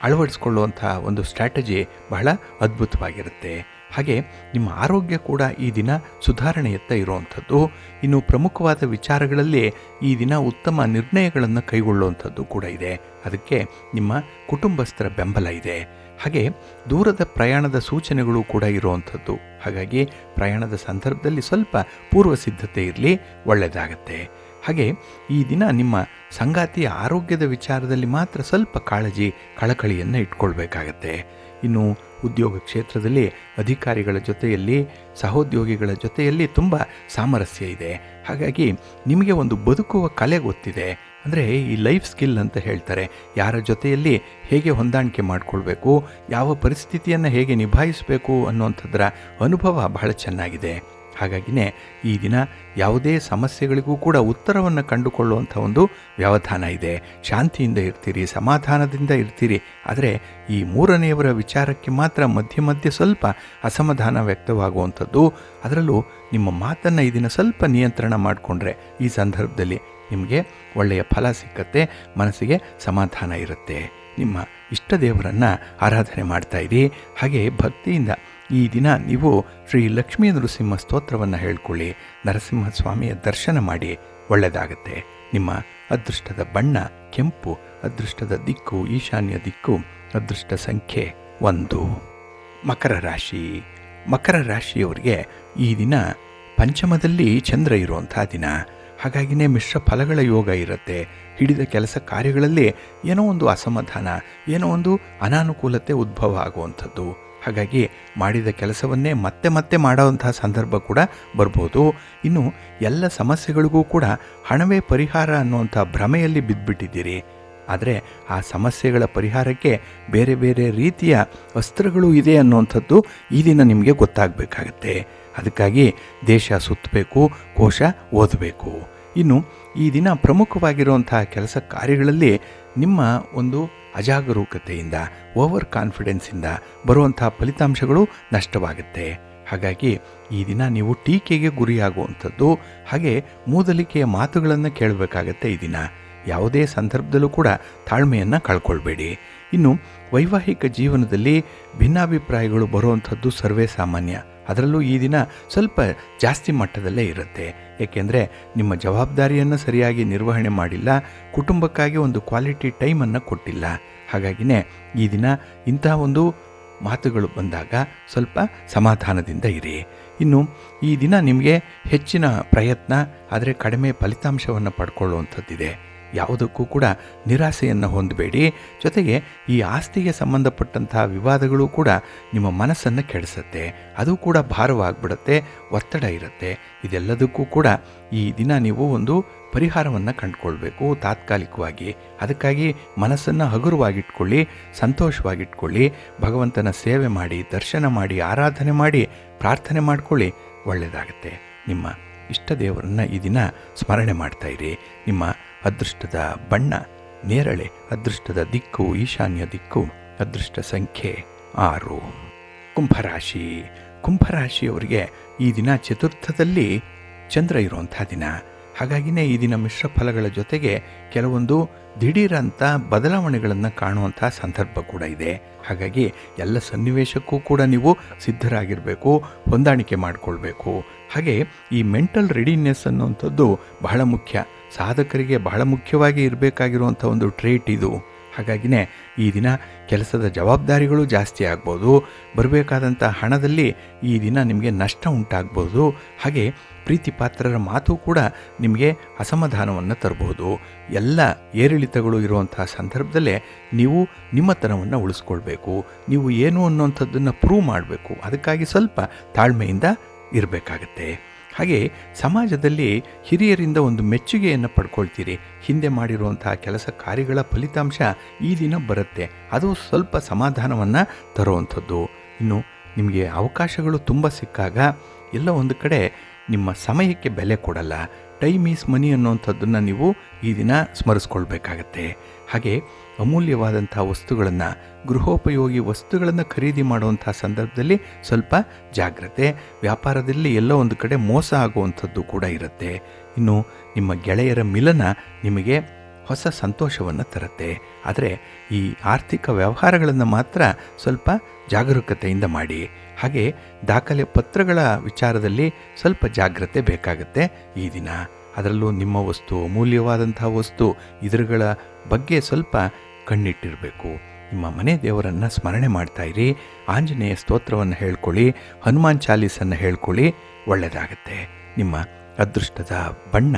ಅಳವಡಿಸ್ಕೊಳ್ಳುವಂಥ ಒಂದು ಸ್ಟ್ರಾಟಜಿ ಬಹಳ ಅದ್ಭುತವಾಗಿರುತ್ತೆ. ಹಾಗೆ ನಿಮ್ಮ ಆರೋಗ್ಯ ಕೂಡ ಈ ದಿನ ಸುಧಾರಣೆಯತ್ತ ಇರುವಂಥದ್ದು. ಇನ್ನು ಪ್ರಮುಖವಾದ ವಿಚಾರಗಳಲ್ಲಿ ಈ ದಿನ ಉತ್ತಮ ನಿರ್ಣಯಗಳನ್ನು ಕೈಗೊಳ್ಳುವಂಥದ್ದು ಕೂಡ ಇದೆ. ಅದಕ್ಕೆ ನಿಮ್ಮ ಕುಟುಂಬಸ್ಥರ ಬೆಂಬಲ ಇದೆ. ಹಾಗೆ ದೂರದ ಪ್ರಯಾಣದ ಸೂಚನೆಗಳು ಕೂಡ ಇರುವಂಥದ್ದು. ಹಾಗಾಗಿ ಪ್ರಯಾಣದ ಸಂದರ್ಭದಲ್ಲಿ ಸ್ವಲ್ಪ ಪೂರ್ವ ಸಿದ್ಧತೆ ಇರಲಿ, ಒಳ್ಳೆಯದಾಗತ್ತೆ. ಹಾಗೆ ಈ ದಿನ ನಿಮ್ಮ ಸಂಗಾತಿಯ ಆರೋಗ್ಯದ ವಿಚಾರದಲ್ಲಿ ಮಾತ್ರ ಸ್ವಲ್ಪ ಕಾಳಜಿ ಕಳಕಳಿಯನ್ನು ಇಟ್ಕೊಳ್ಬೇಕಾಗತ್ತೆ. ಇನ್ನು ಉದ್ಯೋಗ ಕ್ಷೇತ್ರದಲ್ಲಿ ಅಧಿಕಾರಿಗಳ ಜೊತೆಯಲ್ಲಿ, ಸಹೋದ್ಯೋಗಿಗಳ ಜೊತೆಯಲ್ಲಿ ತುಂಬ ಸಾಮರಸ್ಯ ಇದೆ. ಹಾಗಾಗಿ ನಿಮಗೆ ಒಂದು ಬದುಕುವ ಕಲೆ ಗೊತ್ತಿದೆ. ಅಂದರೆ ಈ ಲೈಫ್ ಸ್ಕಿಲ್ ಅಂತ ಹೇಳ್ತಾರೆ. ಯಾರ ಜೊತೆಯಲ್ಲಿ ಹೇಗೆ ಹೊಂದಾಣಿಕೆ ಮಾಡಿಕೊಳ್ಬೇಕು, ಯಾವ ಪರಿಸ್ಥಿತಿಯನ್ನು ಹೇಗೆ ನಿಭಾಯಿಸಬೇಕು ಅನ್ನುವಂಥದ್ರ ಅನುಭವ ಬಹಳ ಚೆನ್ನಾಗಿದೆ. ಹಾಗಾಗಿನೇ ಈ ದಿನ ಯಾವುದೇ ಸಮಸ್ಯೆಗಳಿಗೂ ಕೂಡ ಉತ್ತರವನ್ನು ಕಂಡುಕೊಳ್ಳುವಂಥ ಒಂದು ವ್ಯವಧಾನ ಇದೆ. ಶಾಂತಿಯಿಂದ ಇರ್ತೀರಿ, ಸಮಾಧಾನದಿಂದ ಇರ್ತೀರಿ. ಆದರೆ ಈ ಮೂರನೆಯವರ ವಿಚಾರಕ್ಕೆ ಮಾತ್ರ ಮಧ್ಯೆ ಮಧ್ಯೆ ಸ್ವಲ್ಪ ಅಸಮಾಧಾನ ವ್ಯಕ್ತವಾಗುವಂಥದ್ದು. ಅದರಲ್ಲೂ ನಿಮ್ಮ ಮಾತನ್ನು ಈ ದಿನ ಸ್ವಲ್ಪ ನಿಯಂತ್ರಣ ಮಾಡಿಕೊಂಡ್ರೆ ಈ ಸಂದರ್ಭದಲ್ಲಿ ನಿಮಗೆ ಒಳ್ಳೆಯ ಫಲ ಸಿಕ್ಕತ್ತೆ, ಮನಸ್ಸಿಗೆ ಸಮಾಧಾನ ಇರುತ್ತೆ. ನಿಮ್ಮ ಇಷ್ಟ ದೇವರನ್ನು ಆರಾಧನೆ ಮಾಡ್ತಾಯಿರಿ. ಹಾಗೆ ಭಕ್ತಿಯಿಂದ ಈ ದಿನ ನೀವು ಶ್ರೀ ಲಕ್ಷ್ಮೀ ನೃಸಿಂಹ ಸ್ತೋತ್ರವನ್ನು ಹೇಳ್ಕೊಳ್ಳಿ, ನರಸಿಂಹಸ್ವಾಮಿಯ ದರ್ಶನ ಮಾಡಿ, ಒಳ್ಳೆಯದಾಗತ್ತೆ. ನಿಮ್ಮ ಅದೃಷ್ಟದ ಬಣ್ಣ ಕೆಂಪು, ಅದೃಷ್ಟದ ದಿಕ್ಕು ಈಶಾನ್ಯ ದಿಕ್ಕು, ಅದೃಷ್ಟ ಸಂಖ್ಯೆ 1. ಮಕರ ರಾಶಿ. ಮಕರ ರಾಶಿಯವರಿಗೆ ಈ ದಿನ ಪಂಚಮದಲ್ಲಿ ಚಂದ್ರ ಇರುವಂಥ ದಿನ. ಹಾಗಾಗಿನೇ ಮಿಶ್ರ ಫಲಗಳ ಯೋಗ ಇರುತ್ತೆ. ಹಿಡಿದ ಕೆಲಸ ಕಾರ್ಯಗಳಲ್ಲಿ ಏನೋ ಒಂದು ಅಸಮಾಧಾನ, ಏನೋ ಒಂದು ಅನಾನುಕೂಲತೆ ಉದ್ಭವ ಆಗುವಂಥದ್ದು. ಹಾಗಾಗಿ ಮಾಡಿದ ಕೆಲಸವನ್ನೇ ಮತ್ತೆ ಮತ್ತೆ ಮಾಡೋವಂಥ ಸಂದರ್ಭ ಕೂಡ ಬರ್ಬೋದು. ಇನ್ನು ಎಲ್ಲ ಸಮಸ್ಯೆಗಳಿಗೂ ಕೂಡ ಹಣವೇ ಪರಿಹಾರ ಅನ್ನುವಂಥ ಭ್ರಮೆಯಲ್ಲಿ ಬಿದ್ದುಬಿಟ್ಟಿದ್ದೀರಿ. ಆದರೆ ಆ ಸಮಸ್ಯೆಗಳ ಪರಿಹಾರಕ್ಕೆ ಬೇರೆ ಬೇರೆ ರೀತಿಯ ಅಸ್ತ್ರಗಳು ಇದೆ ಅನ್ನುವಂಥದ್ದು ಈ ದಿನ ನಿಮಗೆ ಗೊತ್ತಾಗಬೇಕಾಗತ್ತೆ. ಅದಕ್ಕಾಗಿ ದೇಶ ಸುತ್ತಬೇಕು, ಕೋಶ ಓದಬೇಕು. ಇನ್ನು ಈ ದಿನ ಪ್ರಮುಖವಾಗಿರುವಂಥ ಕೆಲಸ ಕಾರ್ಯಗಳಲ್ಲಿ ನಿಮ್ಮ ಒಂದು ಅಜಾಗರೂಕತೆಯಿಂದ, ಓವರ್ ಕಾನ್ಫಿಡೆನ್ಸಿಂದ ಬರುವಂಥ ಫಲಿತಾಂಶಗಳು ನಷ್ಟವಾಗುತ್ತೆ. ಹಾಗಾಗಿ ಈ ದಿನ ನೀವು ಟೀಕೆಗೆ ಗುರಿಯಾಗುವಂಥದ್ದು, ಹಾಗೆ ಮೂದಲಿಕೆಯ ಮಾತುಗಳನ್ನು ಕೇಳಬೇಕಾಗತ್ತೆ. ಈ ದಿನ ಯಾವುದೇ ಸಂದರ್ಭದಲ್ಲೂ ಕೂಡ ತಾಳ್ಮೆಯನ್ನು ಕಳ್ಕೊಳ್ಬೇಡಿ. ಇನ್ನು ವೈವಾಹಿಕ ಜೀವನದಲ್ಲಿ ಭಿನ್ನಾಭಿಪ್ರಾಯಗಳು ಬರುವಂಥದ್ದು ಸರ್ವೇ ಸಾಮಾನ್ಯ. ಅದರಲ್ಲೂ ಈ ದಿನ ಸ್ವಲ್ಪ ಜಾಸ್ತಿ ಮಟ್ಟದಲ್ಲೇ ಇರುತ್ತೆ. ಏಕೆಂದರೆ ನಿಮ್ಮ ಜವಾಬ್ದಾರಿಯನ್ನು ಸರಿಯಾಗಿ ನಿರ್ವಹಣೆ ಮಾಡಿಲ್ಲ, ಕುಟುಂಬಕ್ಕಾಗಿ ಒಂದು ಕ್ವಾಲಿಟಿ ಟೈಮನ್ನು ಕೊಟ್ಟಿಲ್ಲ. ಹಾಗಾಗಿನೇ ಈ ದಿನ ಇಂಥ ಒಂದು ಮಾತುಗಳು ಬಂದಾಗ ಸ್ವಲ್ಪ ಸಮಾಧಾನದಿಂದ ಇರಿ. ಇನ್ನು ಈ ದಿನ ನಿಮಗೆ ಹೆಚ್ಚಿನ ಪ್ರಯತ್ನ, ಆದರೆ ಕಡಿಮೆ ಫಲಿತಾಂಶವನ್ನು ಪಡ್ಕೊಳ್ಳುವಂಥದ್ದಿದೆ. ಯಾವುದಕ್ಕೂ ಕೂಡ ನಿರಾಸೆಯನ್ನು ಹೊಂದಬೇಡಿ. ಜೊತೆಗೆ ಈ ಆಸ್ತಿಗೆ ಸಂಬಂಧಪಟ್ಟಂತಹ ವಿವಾದಗಳು ಕೂಡ ನಿಮ್ಮ ಮನಸ್ಸನ್ನು ಕೆಡಿಸುತ್ತೆ. ಅದು ಕೂಡ ಭಾರವಾಗಿಬಿಡುತ್ತೆ, ಒತ್ತಡ ಇರುತ್ತೆ. ಇದೆಲ್ಲದಕ್ಕೂ ಕೂಡ ಈ ದಿನ ನೀವು ಒಂದು ಪರಿಹಾರವನ್ನು ಕಂಡುಕೊಳ್ಬೇಕು ತಾತ್ಕಾಲಿಕವಾಗಿ. ಅದಕ್ಕಾಗಿ ಮನಸ್ಸನ್ನು ಹಗುರವಾಗಿಟ್ಕೊಳ್ಳಿ, ಸಂತೋಷವಾಗಿಟ್ಕೊಳ್ಳಿ. ಭಗವಂತನ ಸೇವೆ ಮಾಡಿ, ದರ್ಶನ ಮಾಡಿ, ಆರಾಧನೆ ಮಾಡಿ, ಪ್ರಾರ್ಥನೆ ಮಾಡಿಕೊಳ್ಳಿ, ಒಳ್ಳೆಯದಾಗುತ್ತೆ. ನಿಮ್ಮ ಇಷ್ಟ ದೇವರನ್ನು ಈ ದಿನ ಸ್ಮರಣೆ ಮಾಡ್ತಾಯಿರಿ. ನಿಮ್ಮ ಅದೃಷ್ಟದ ಬಣ್ಣ ನೇರಳೆ, ಅದೃಷ್ಟದ ದಿಕ್ಕು ಈಶಾನ್ಯ ದಿಕ್ಕು, ಅದೃಷ್ಟ ಸಂಖ್ಯೆ 6. ಕುಂಭರಾಶಿ. ಕುಂಭರಾಶಿಯವರಿಗೆ ಈ ದಿನ ಚತುರ್ಥದಲ್ಲಿ ಚಂದ್ರ ಇರುವಂಥ ದಿನ. ಹಾಗಾಗಿನೇ ಈ ದಿನ ಮಿಶ್ರ ಫಲಗಳ ಜೊತೆಗೆ ಕೆಲವೊಂದು ದಿಢೀರಂಥ ಬದಲಾವಣೆಗಳನ್ನು ಕಾಣುವಂಥ ಸಂದರ್ಭ ಕೂಡ ಇದೆ. ಹಾಗಾಗಿ ಎಲ್ಲ ಸನ್ನಿವೇಶಕ್ಕೂ ಕೂಡ ನೀವು ಸಿದ್ಧರಾಗಿರಬೇಕು, ಹೊಂದಾಣಿಕೆ ಮಾಡಿಕೊಳ್ಬೇಕು. ಹಾಗೆ ಈ ಮೆಂಟಲ್ ರೆಡಿನೆಸ್ ಅನ್ನುವಂಥದ್ದು ಬಹಳ ಮುಖ್ಯ. ಸಾಧಕರಿಗೆ ಬಹಳ ಮುಖ್ಯವಾಗಿ ಇರಬೇಕಾಗಿರುವಂಥ ಒಂದು ಟ್ರೇಟ್ ಇದು. ಹಾಗಾಗಿನೇ ಈ ದಿನ ಕೆಲಸದ ಜವಾಬ್ದಾರಿಗಳು ಜಾಸ್ತಿ ಆಗ್ಬೋದು. ಬರಬೇಕಾದಂಥ ಹಣದಲ್ಲಿ ಈ ದಿನ ನಿಮಗೆ ನಷ್ಟ ಉಂಟಾಗ್ಬೋದು. ಹಾಗೆ ಪ್ರೀತಿ ಪಾತ್ರರ ಮಾತು ಕೂಡ ನಿಮಗೆ ಅಸಮಾಧಾನವನ್ನು ತರಬಹುದು. ಎಲ್ಲ ಏರಿಳಿತಗಳು ಇರುವಂಥ ಸಂದರ್ಭದಲ್ಲೇ ನೀವು ನಿಮ್ಮತನವನ್ನು ಉಳಿಸ್ಕೊಳ್ಬೇಕು. ನೀವು ಏನು ಅನ್ನುವಂಥದ್ದನ್ನು ಪ್ರೂವ್ ಮಾಡಬೇಕು. ಅದಕ್ಕಾಗಿ ಸ್ವಲ್ಪ ತಾಳ್ಮೆಯಿಂದ ಇರಬೇಕಾಗತ್ತೆ. ಹಾಗೆ ಸಮಾಜದಲ್ಲಿ ಹಿರಿಯರಿಂದ ಒಂದು ಮೆಚ್ಚುಗೆಯನ್ನು ಪಡ್ಕೊಳ್ತೀರಿ. ಹಿಂದೆ ಮಾಡಿರುವಂತಹ ಕೆಲಸ ಕಾರ್ಯಗಳ ಫಲಿತಾಂಶ ಈ ದಿನ ಬರುತ್ತೆ. ಅದು ಸ್ವಲ್ಪ ಸಮಾಧಾನವನ್ನು ತರುವಂಥದ್ದು. ಇನ್ನು ನಿಮಗೆ ಅವಕಾಶಗಳು ತುಂಬ ಸಿಕ್ಕಾಗ ಎಲ್ಲ ಒಂದು ಕಡೆ ನಿಮ್ಮ ಸಮಯಕ್ಕೆ ಬೆಲೆ ಕೊಡಲ್ಲ. ಟೈಮ್ ಈಸ್ ಮನಿ ಅನ್ನುವಂಥದ್ದನ್ನು ನೀವು ಈ ದಿನ ಸ್ಮರಿಸ್ಕೊಳ್ಬೇಕಾಗತ್ತೆ. ಹಾಗೆ ಅಮೂಲ್ಯವಾದಂಥ ವಸ್ತುಗಳನ್ನು, ಗೃಹೋಪಯೋಗಿ ವಸ್ತುಗಳನ್ನು ಖರೀದಿ ಮಾಡುವಂಥ ಸಂದರ್ಭದಲ್ಲಿ ಸ್ವಲ್ಪ ಜಾಗ್ರತೆ. ವ್ಯಾಪಾರದಲ್ಲಿ ಎಲ್ಲೋ ಒಂದು ಕಡೆ ಮೋಸ ಆಗುವಂಥದ್ದು ಕೂಡ ಇರುತ್ತೆ. ಇನ್ನು ನಿಮ್ಮ ಗೆಳೆಯರ ಮಿಲನ ನಿಮಗೆ ಹೊಸ ಸಂತೋಷವನ್ನು ತರುತ್ತೆ. ಆದರೆ ಈ ಆರ್ಥಿಕ ವ್ಯವಹಾರಗಳನ್ನು ಮಾತ್ರ ಸ್ವಲ್ಪ ಜಾಗರೂಕತೆಯಿಂದ ಮಾಡಿ. ಹಾಗೆ ದಾಖಲೆ ಪತ್ರಗಳ ವಿಚಾರದಲ್ಲಿ ಸ್ವಲ್ಪ ಜಾಗ್ರತೆ ಬೇಕಾಗುತ್ತೆ ಈ ದಿನ. ಅದರಲ್ಲೂ ನಿಮ್ಮ ವಸ್ತು, ಅಮೂಲ್ಯವಾದಂತಹ ವಸ್ತು, ಇದರುಗಳ ಬಗ್ಗೆ ಸ್ವಲ್ಪ ಕಣ್ಣಿಟ್ಟಿರಬೇಕು. ನಿಮ್ಮ ಮನೆ ದೇವರನ್ನು ಸ್ಮರಣೆ ಮಾಡ್ತಾ ಇರಿ. ಆಂಜನೇಯ ಸ್ತೋತ್ರವನ್ನು ಹೇಳ್ಕೊಳ್ಳಿ, ಹನುಮಾನ್ ಚಾಲೀಸನ್ನು ಹೇಳ್ಕೊಳ್ಳಿ, ಒಳ್ಳೆಯದಾಗತ್ತೆ. ನಿಮ್ಮ ಅದೃಷ್ಟದ ಬಣ್ಣ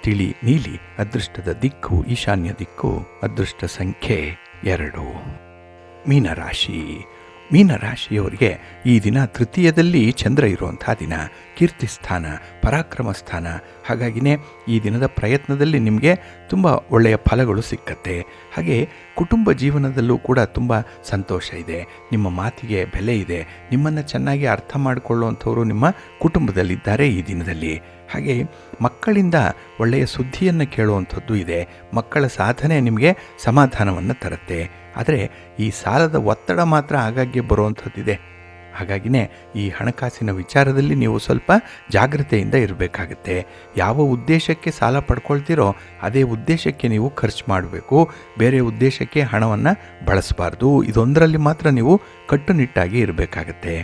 ತಿಳಿ ನೀಲಿ, ಅದೃಷ್ಟದ ದಿಕ್ಕು ಈಶಾನ್ಯ ದಿಕ್ಕು, ಅದೃಷ್ಟ ಸಂಖ್ಯೆ 2. ಮೀನರಾಶಿ. ಮೀನರಾಶಿಯವರಿಗೆ ಈ ದಿನ ತೃತೀಯದಲ್ಲಿ ಚಂದ್ರ ಇರುವಂಥ ದಿನ, ಕೀರ್ತಿ ಸ್ಥಾನ, ಪರಾಕ್ರಮ ಸ್ಥಾನ. ಹಾಗಾಗಿನೇ ಈ ದಿನದ ಪ್ರಯತ್ನದಲ್ಲಿ ನಿಮಗೆ ತುಂಬ ಒಳ್ಳೆಯ ಫಲಗಳು ಸಿಕ್ಕತ್ತೆ. ಹಾಗೆ ಕುಟುಂಬ ಜೀವನದಲ್ಲೂ ಕೂಡ ತುಂಬ ಸಂತೋಷ ಇದೆ. ನಿಮ್ಮ ಮಾತಿಗೆ ಬೆಲೆ ಇದೆ. ನಿಮ್ಮನ್ನು ಚೆನ್ನಾಗಿ ಅರ್ಥ ಮಾಡಿಕೊಳ್ಳುವಂಥವರು ನಿಮ್ಮ ಕುಟುಂಬದಲ್ಲಿದ್ದಾರೆ ಈ ದಿನದಲ್ಲಿ. ಹಾಗೆ ಮಕ್ಕಳಿಂದ ಒಳ್ಳೆಯ ಸುದ್ದಿಯನ್ನು ಕೇಳುವಂಥದ್ದು ಇದೆ. ಮಕ್ಕಳ ಸಾಧನೆ ನಿಮಗೆ ಸಮಾಧಾನವನ್ನು ತರುತ್ತೆ. ಆದರೆ ಈ ಸಾಲದ ಒತ್ತಡ ಮಾತ್ರ ಆಗಾಗ್ಗೆ ಬರುವಂಥದ್ದಿದೆ. ಹಾಗಾಗಿನೇ ಈ ಹಣಕಾಸಿನ ವಿಚಾರದಲ್ಲಿ ನೀವು ಸ್ವಲ್ಪ ಜಾಗ್ರತೆಯಿಂದ ಇರಬೇಕಾಗತ್ತೆ. ಯಾವ ಉದ್ದೇಶಕ್ಕೆ ಸಾಲ ಪಡ್ಕೊಳ್ತೀರೋ ಅದೇ ಉದ್ದೇಶಕ್ಕೆ ನೀವು ಖರ್ಚು ಮಾಡಬೇಕು. ಬೇರೆ ಉದ್ದೇಶಕ್ಕೆ ಹಣವನ್ನು ಬಳಸಬಾರ್ದು. ಇದೊಂದರಲ್ಲಿ ಮಾತ್ರ ನೀವು ಕಟ್ಟುನಿಟ್ಟಾಗಿ ಇರಬೇಕಾಗತ್ತೆ.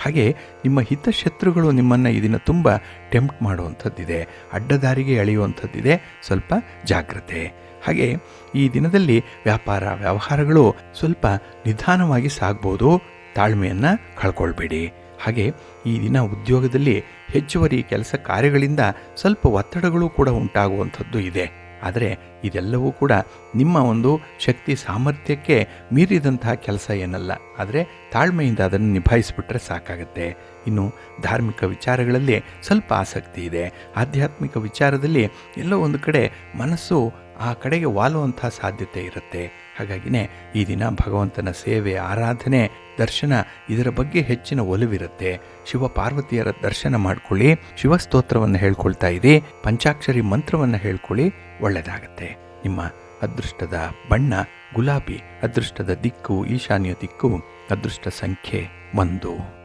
ಹಾಗೆ ನಿಮ್ಮ ಹಿತಶತ್ರುಗಳು ನಿಮ್ಮನ್ನು ಈ ದಿನ ತುಂಬ ಟೆಂಪ್ಟ್ ಮಾಡುವಂಥದ್ದಿದೆ, ಅಡ್ಡದಾರಿಗೆ ಎಳೆಯುವಂಥದ್ದಿದೆ. ಸ್ವಲ್ಪ ಜಾಗ್ರತೆ. ಹಾಗೆ ಈ ದಿನದಲ್ಲಿ ವ್ಯಾಪಾರ ವ್ಯವಹಾರಗಳು ಸ್ವಲ್ಪ ನಿಧಾನವಾಗಿ ಸಾಗ್ಬೋದು. ತಾಳ್ಮೆಯನ್ನು ಕಳ್ಕೊಳ್ಬೇಡಿ. ಹಾಗೆ ಈ ದಿನ ಉದ್ಯೋಗದಲ್ಲಿ ಹೆಚ್ಚುವರಿ ಕೆಲಸ ಕಾರ್ಯಗಳಿಂದ ಸ್ವಲ್ಪ ಒತ್ತಡಗಳು ಕೂಡ ಉಂಟಾಗುವಂಥದ್ದು ಇದೆ. ಆದರೆ ಇದೆಲ್ಲವೂ ಕೂಡ ನಿಮ್ಮ ಒಂದು ಶಕ್ತಿ ಸಾಮರ್ಥ್ಯಕ್ಕೆ ಮೀರಿದಂತಹ ಕೆಲಸ ಏನಲ್ಲ. ಆದರೆ ತಾಳ್ಮೆಯಿಂದ ಅದನ್ನು ನಿಭಾಯಿಸಿಬಿಟ್ರೆ ಸಾಕಾಗತ್ತೆ. ಇನ್ನು ಧಾರ್ಮಿಕ ವಿಚಾರಗಳಲ್ಲಿ ಸ್ವಲ್ಪ ಆಸಕ್ತಿ ಇದೆ. ಆಧ್ಯಾತ್ಮಿಕ ವಿಚಾರದಲ್ಲಿ ಎಲ್ಲೋ ಒಂದು ಕಡೆ ಮನಸ್ಸು ಆ ಕಡೆಗೆ ವಾಲುವಂಥ ಸಾಧ್ಯತೆ ಇರುತ್ತೆ. ಹಾಗಾಗಿನೇ ಈ ದಿನ ಭಗವಂತನ ಸೇವೆ, ಆರಾಧನೆ, ದರ್ಶನ ಇದರ ಬಗ್ಗೆ ಹೆಚ್ಚಿನ ಒಲವಿರುತ್ತೆ. ಶಿವ ಪಾರ್ವತಿಯರ ದರ್ಶನ ಮಾಡ್ಕೊಳ್ಳಿ, ಶಿವಸ್ತೋತ್ರವನ್ನು ಹೇಳ್ಕೊಳ್ತಾ ಇರಿ, ಪಂಚಾಕ್ಷರಿ ಮಂತ್ರವನ್ನು ಹೇಳ್ಕೊಳ್ಳಿ, ಒಳ್ಳೆಯದಾಗತ್ತೆ. ನಿಮ್ಮ ಅದೃಷ್ಟದ ಬಣ್ಣ ಗುಲಾಬಿ, ಅದೃಷ್ಟದ ದಿಕ್ಕು ಈಶಾನ್ಯ ದಿಕ್ಕು, ಅದೃಷ್ಟ ಸಂಖ್ಯೆ 1.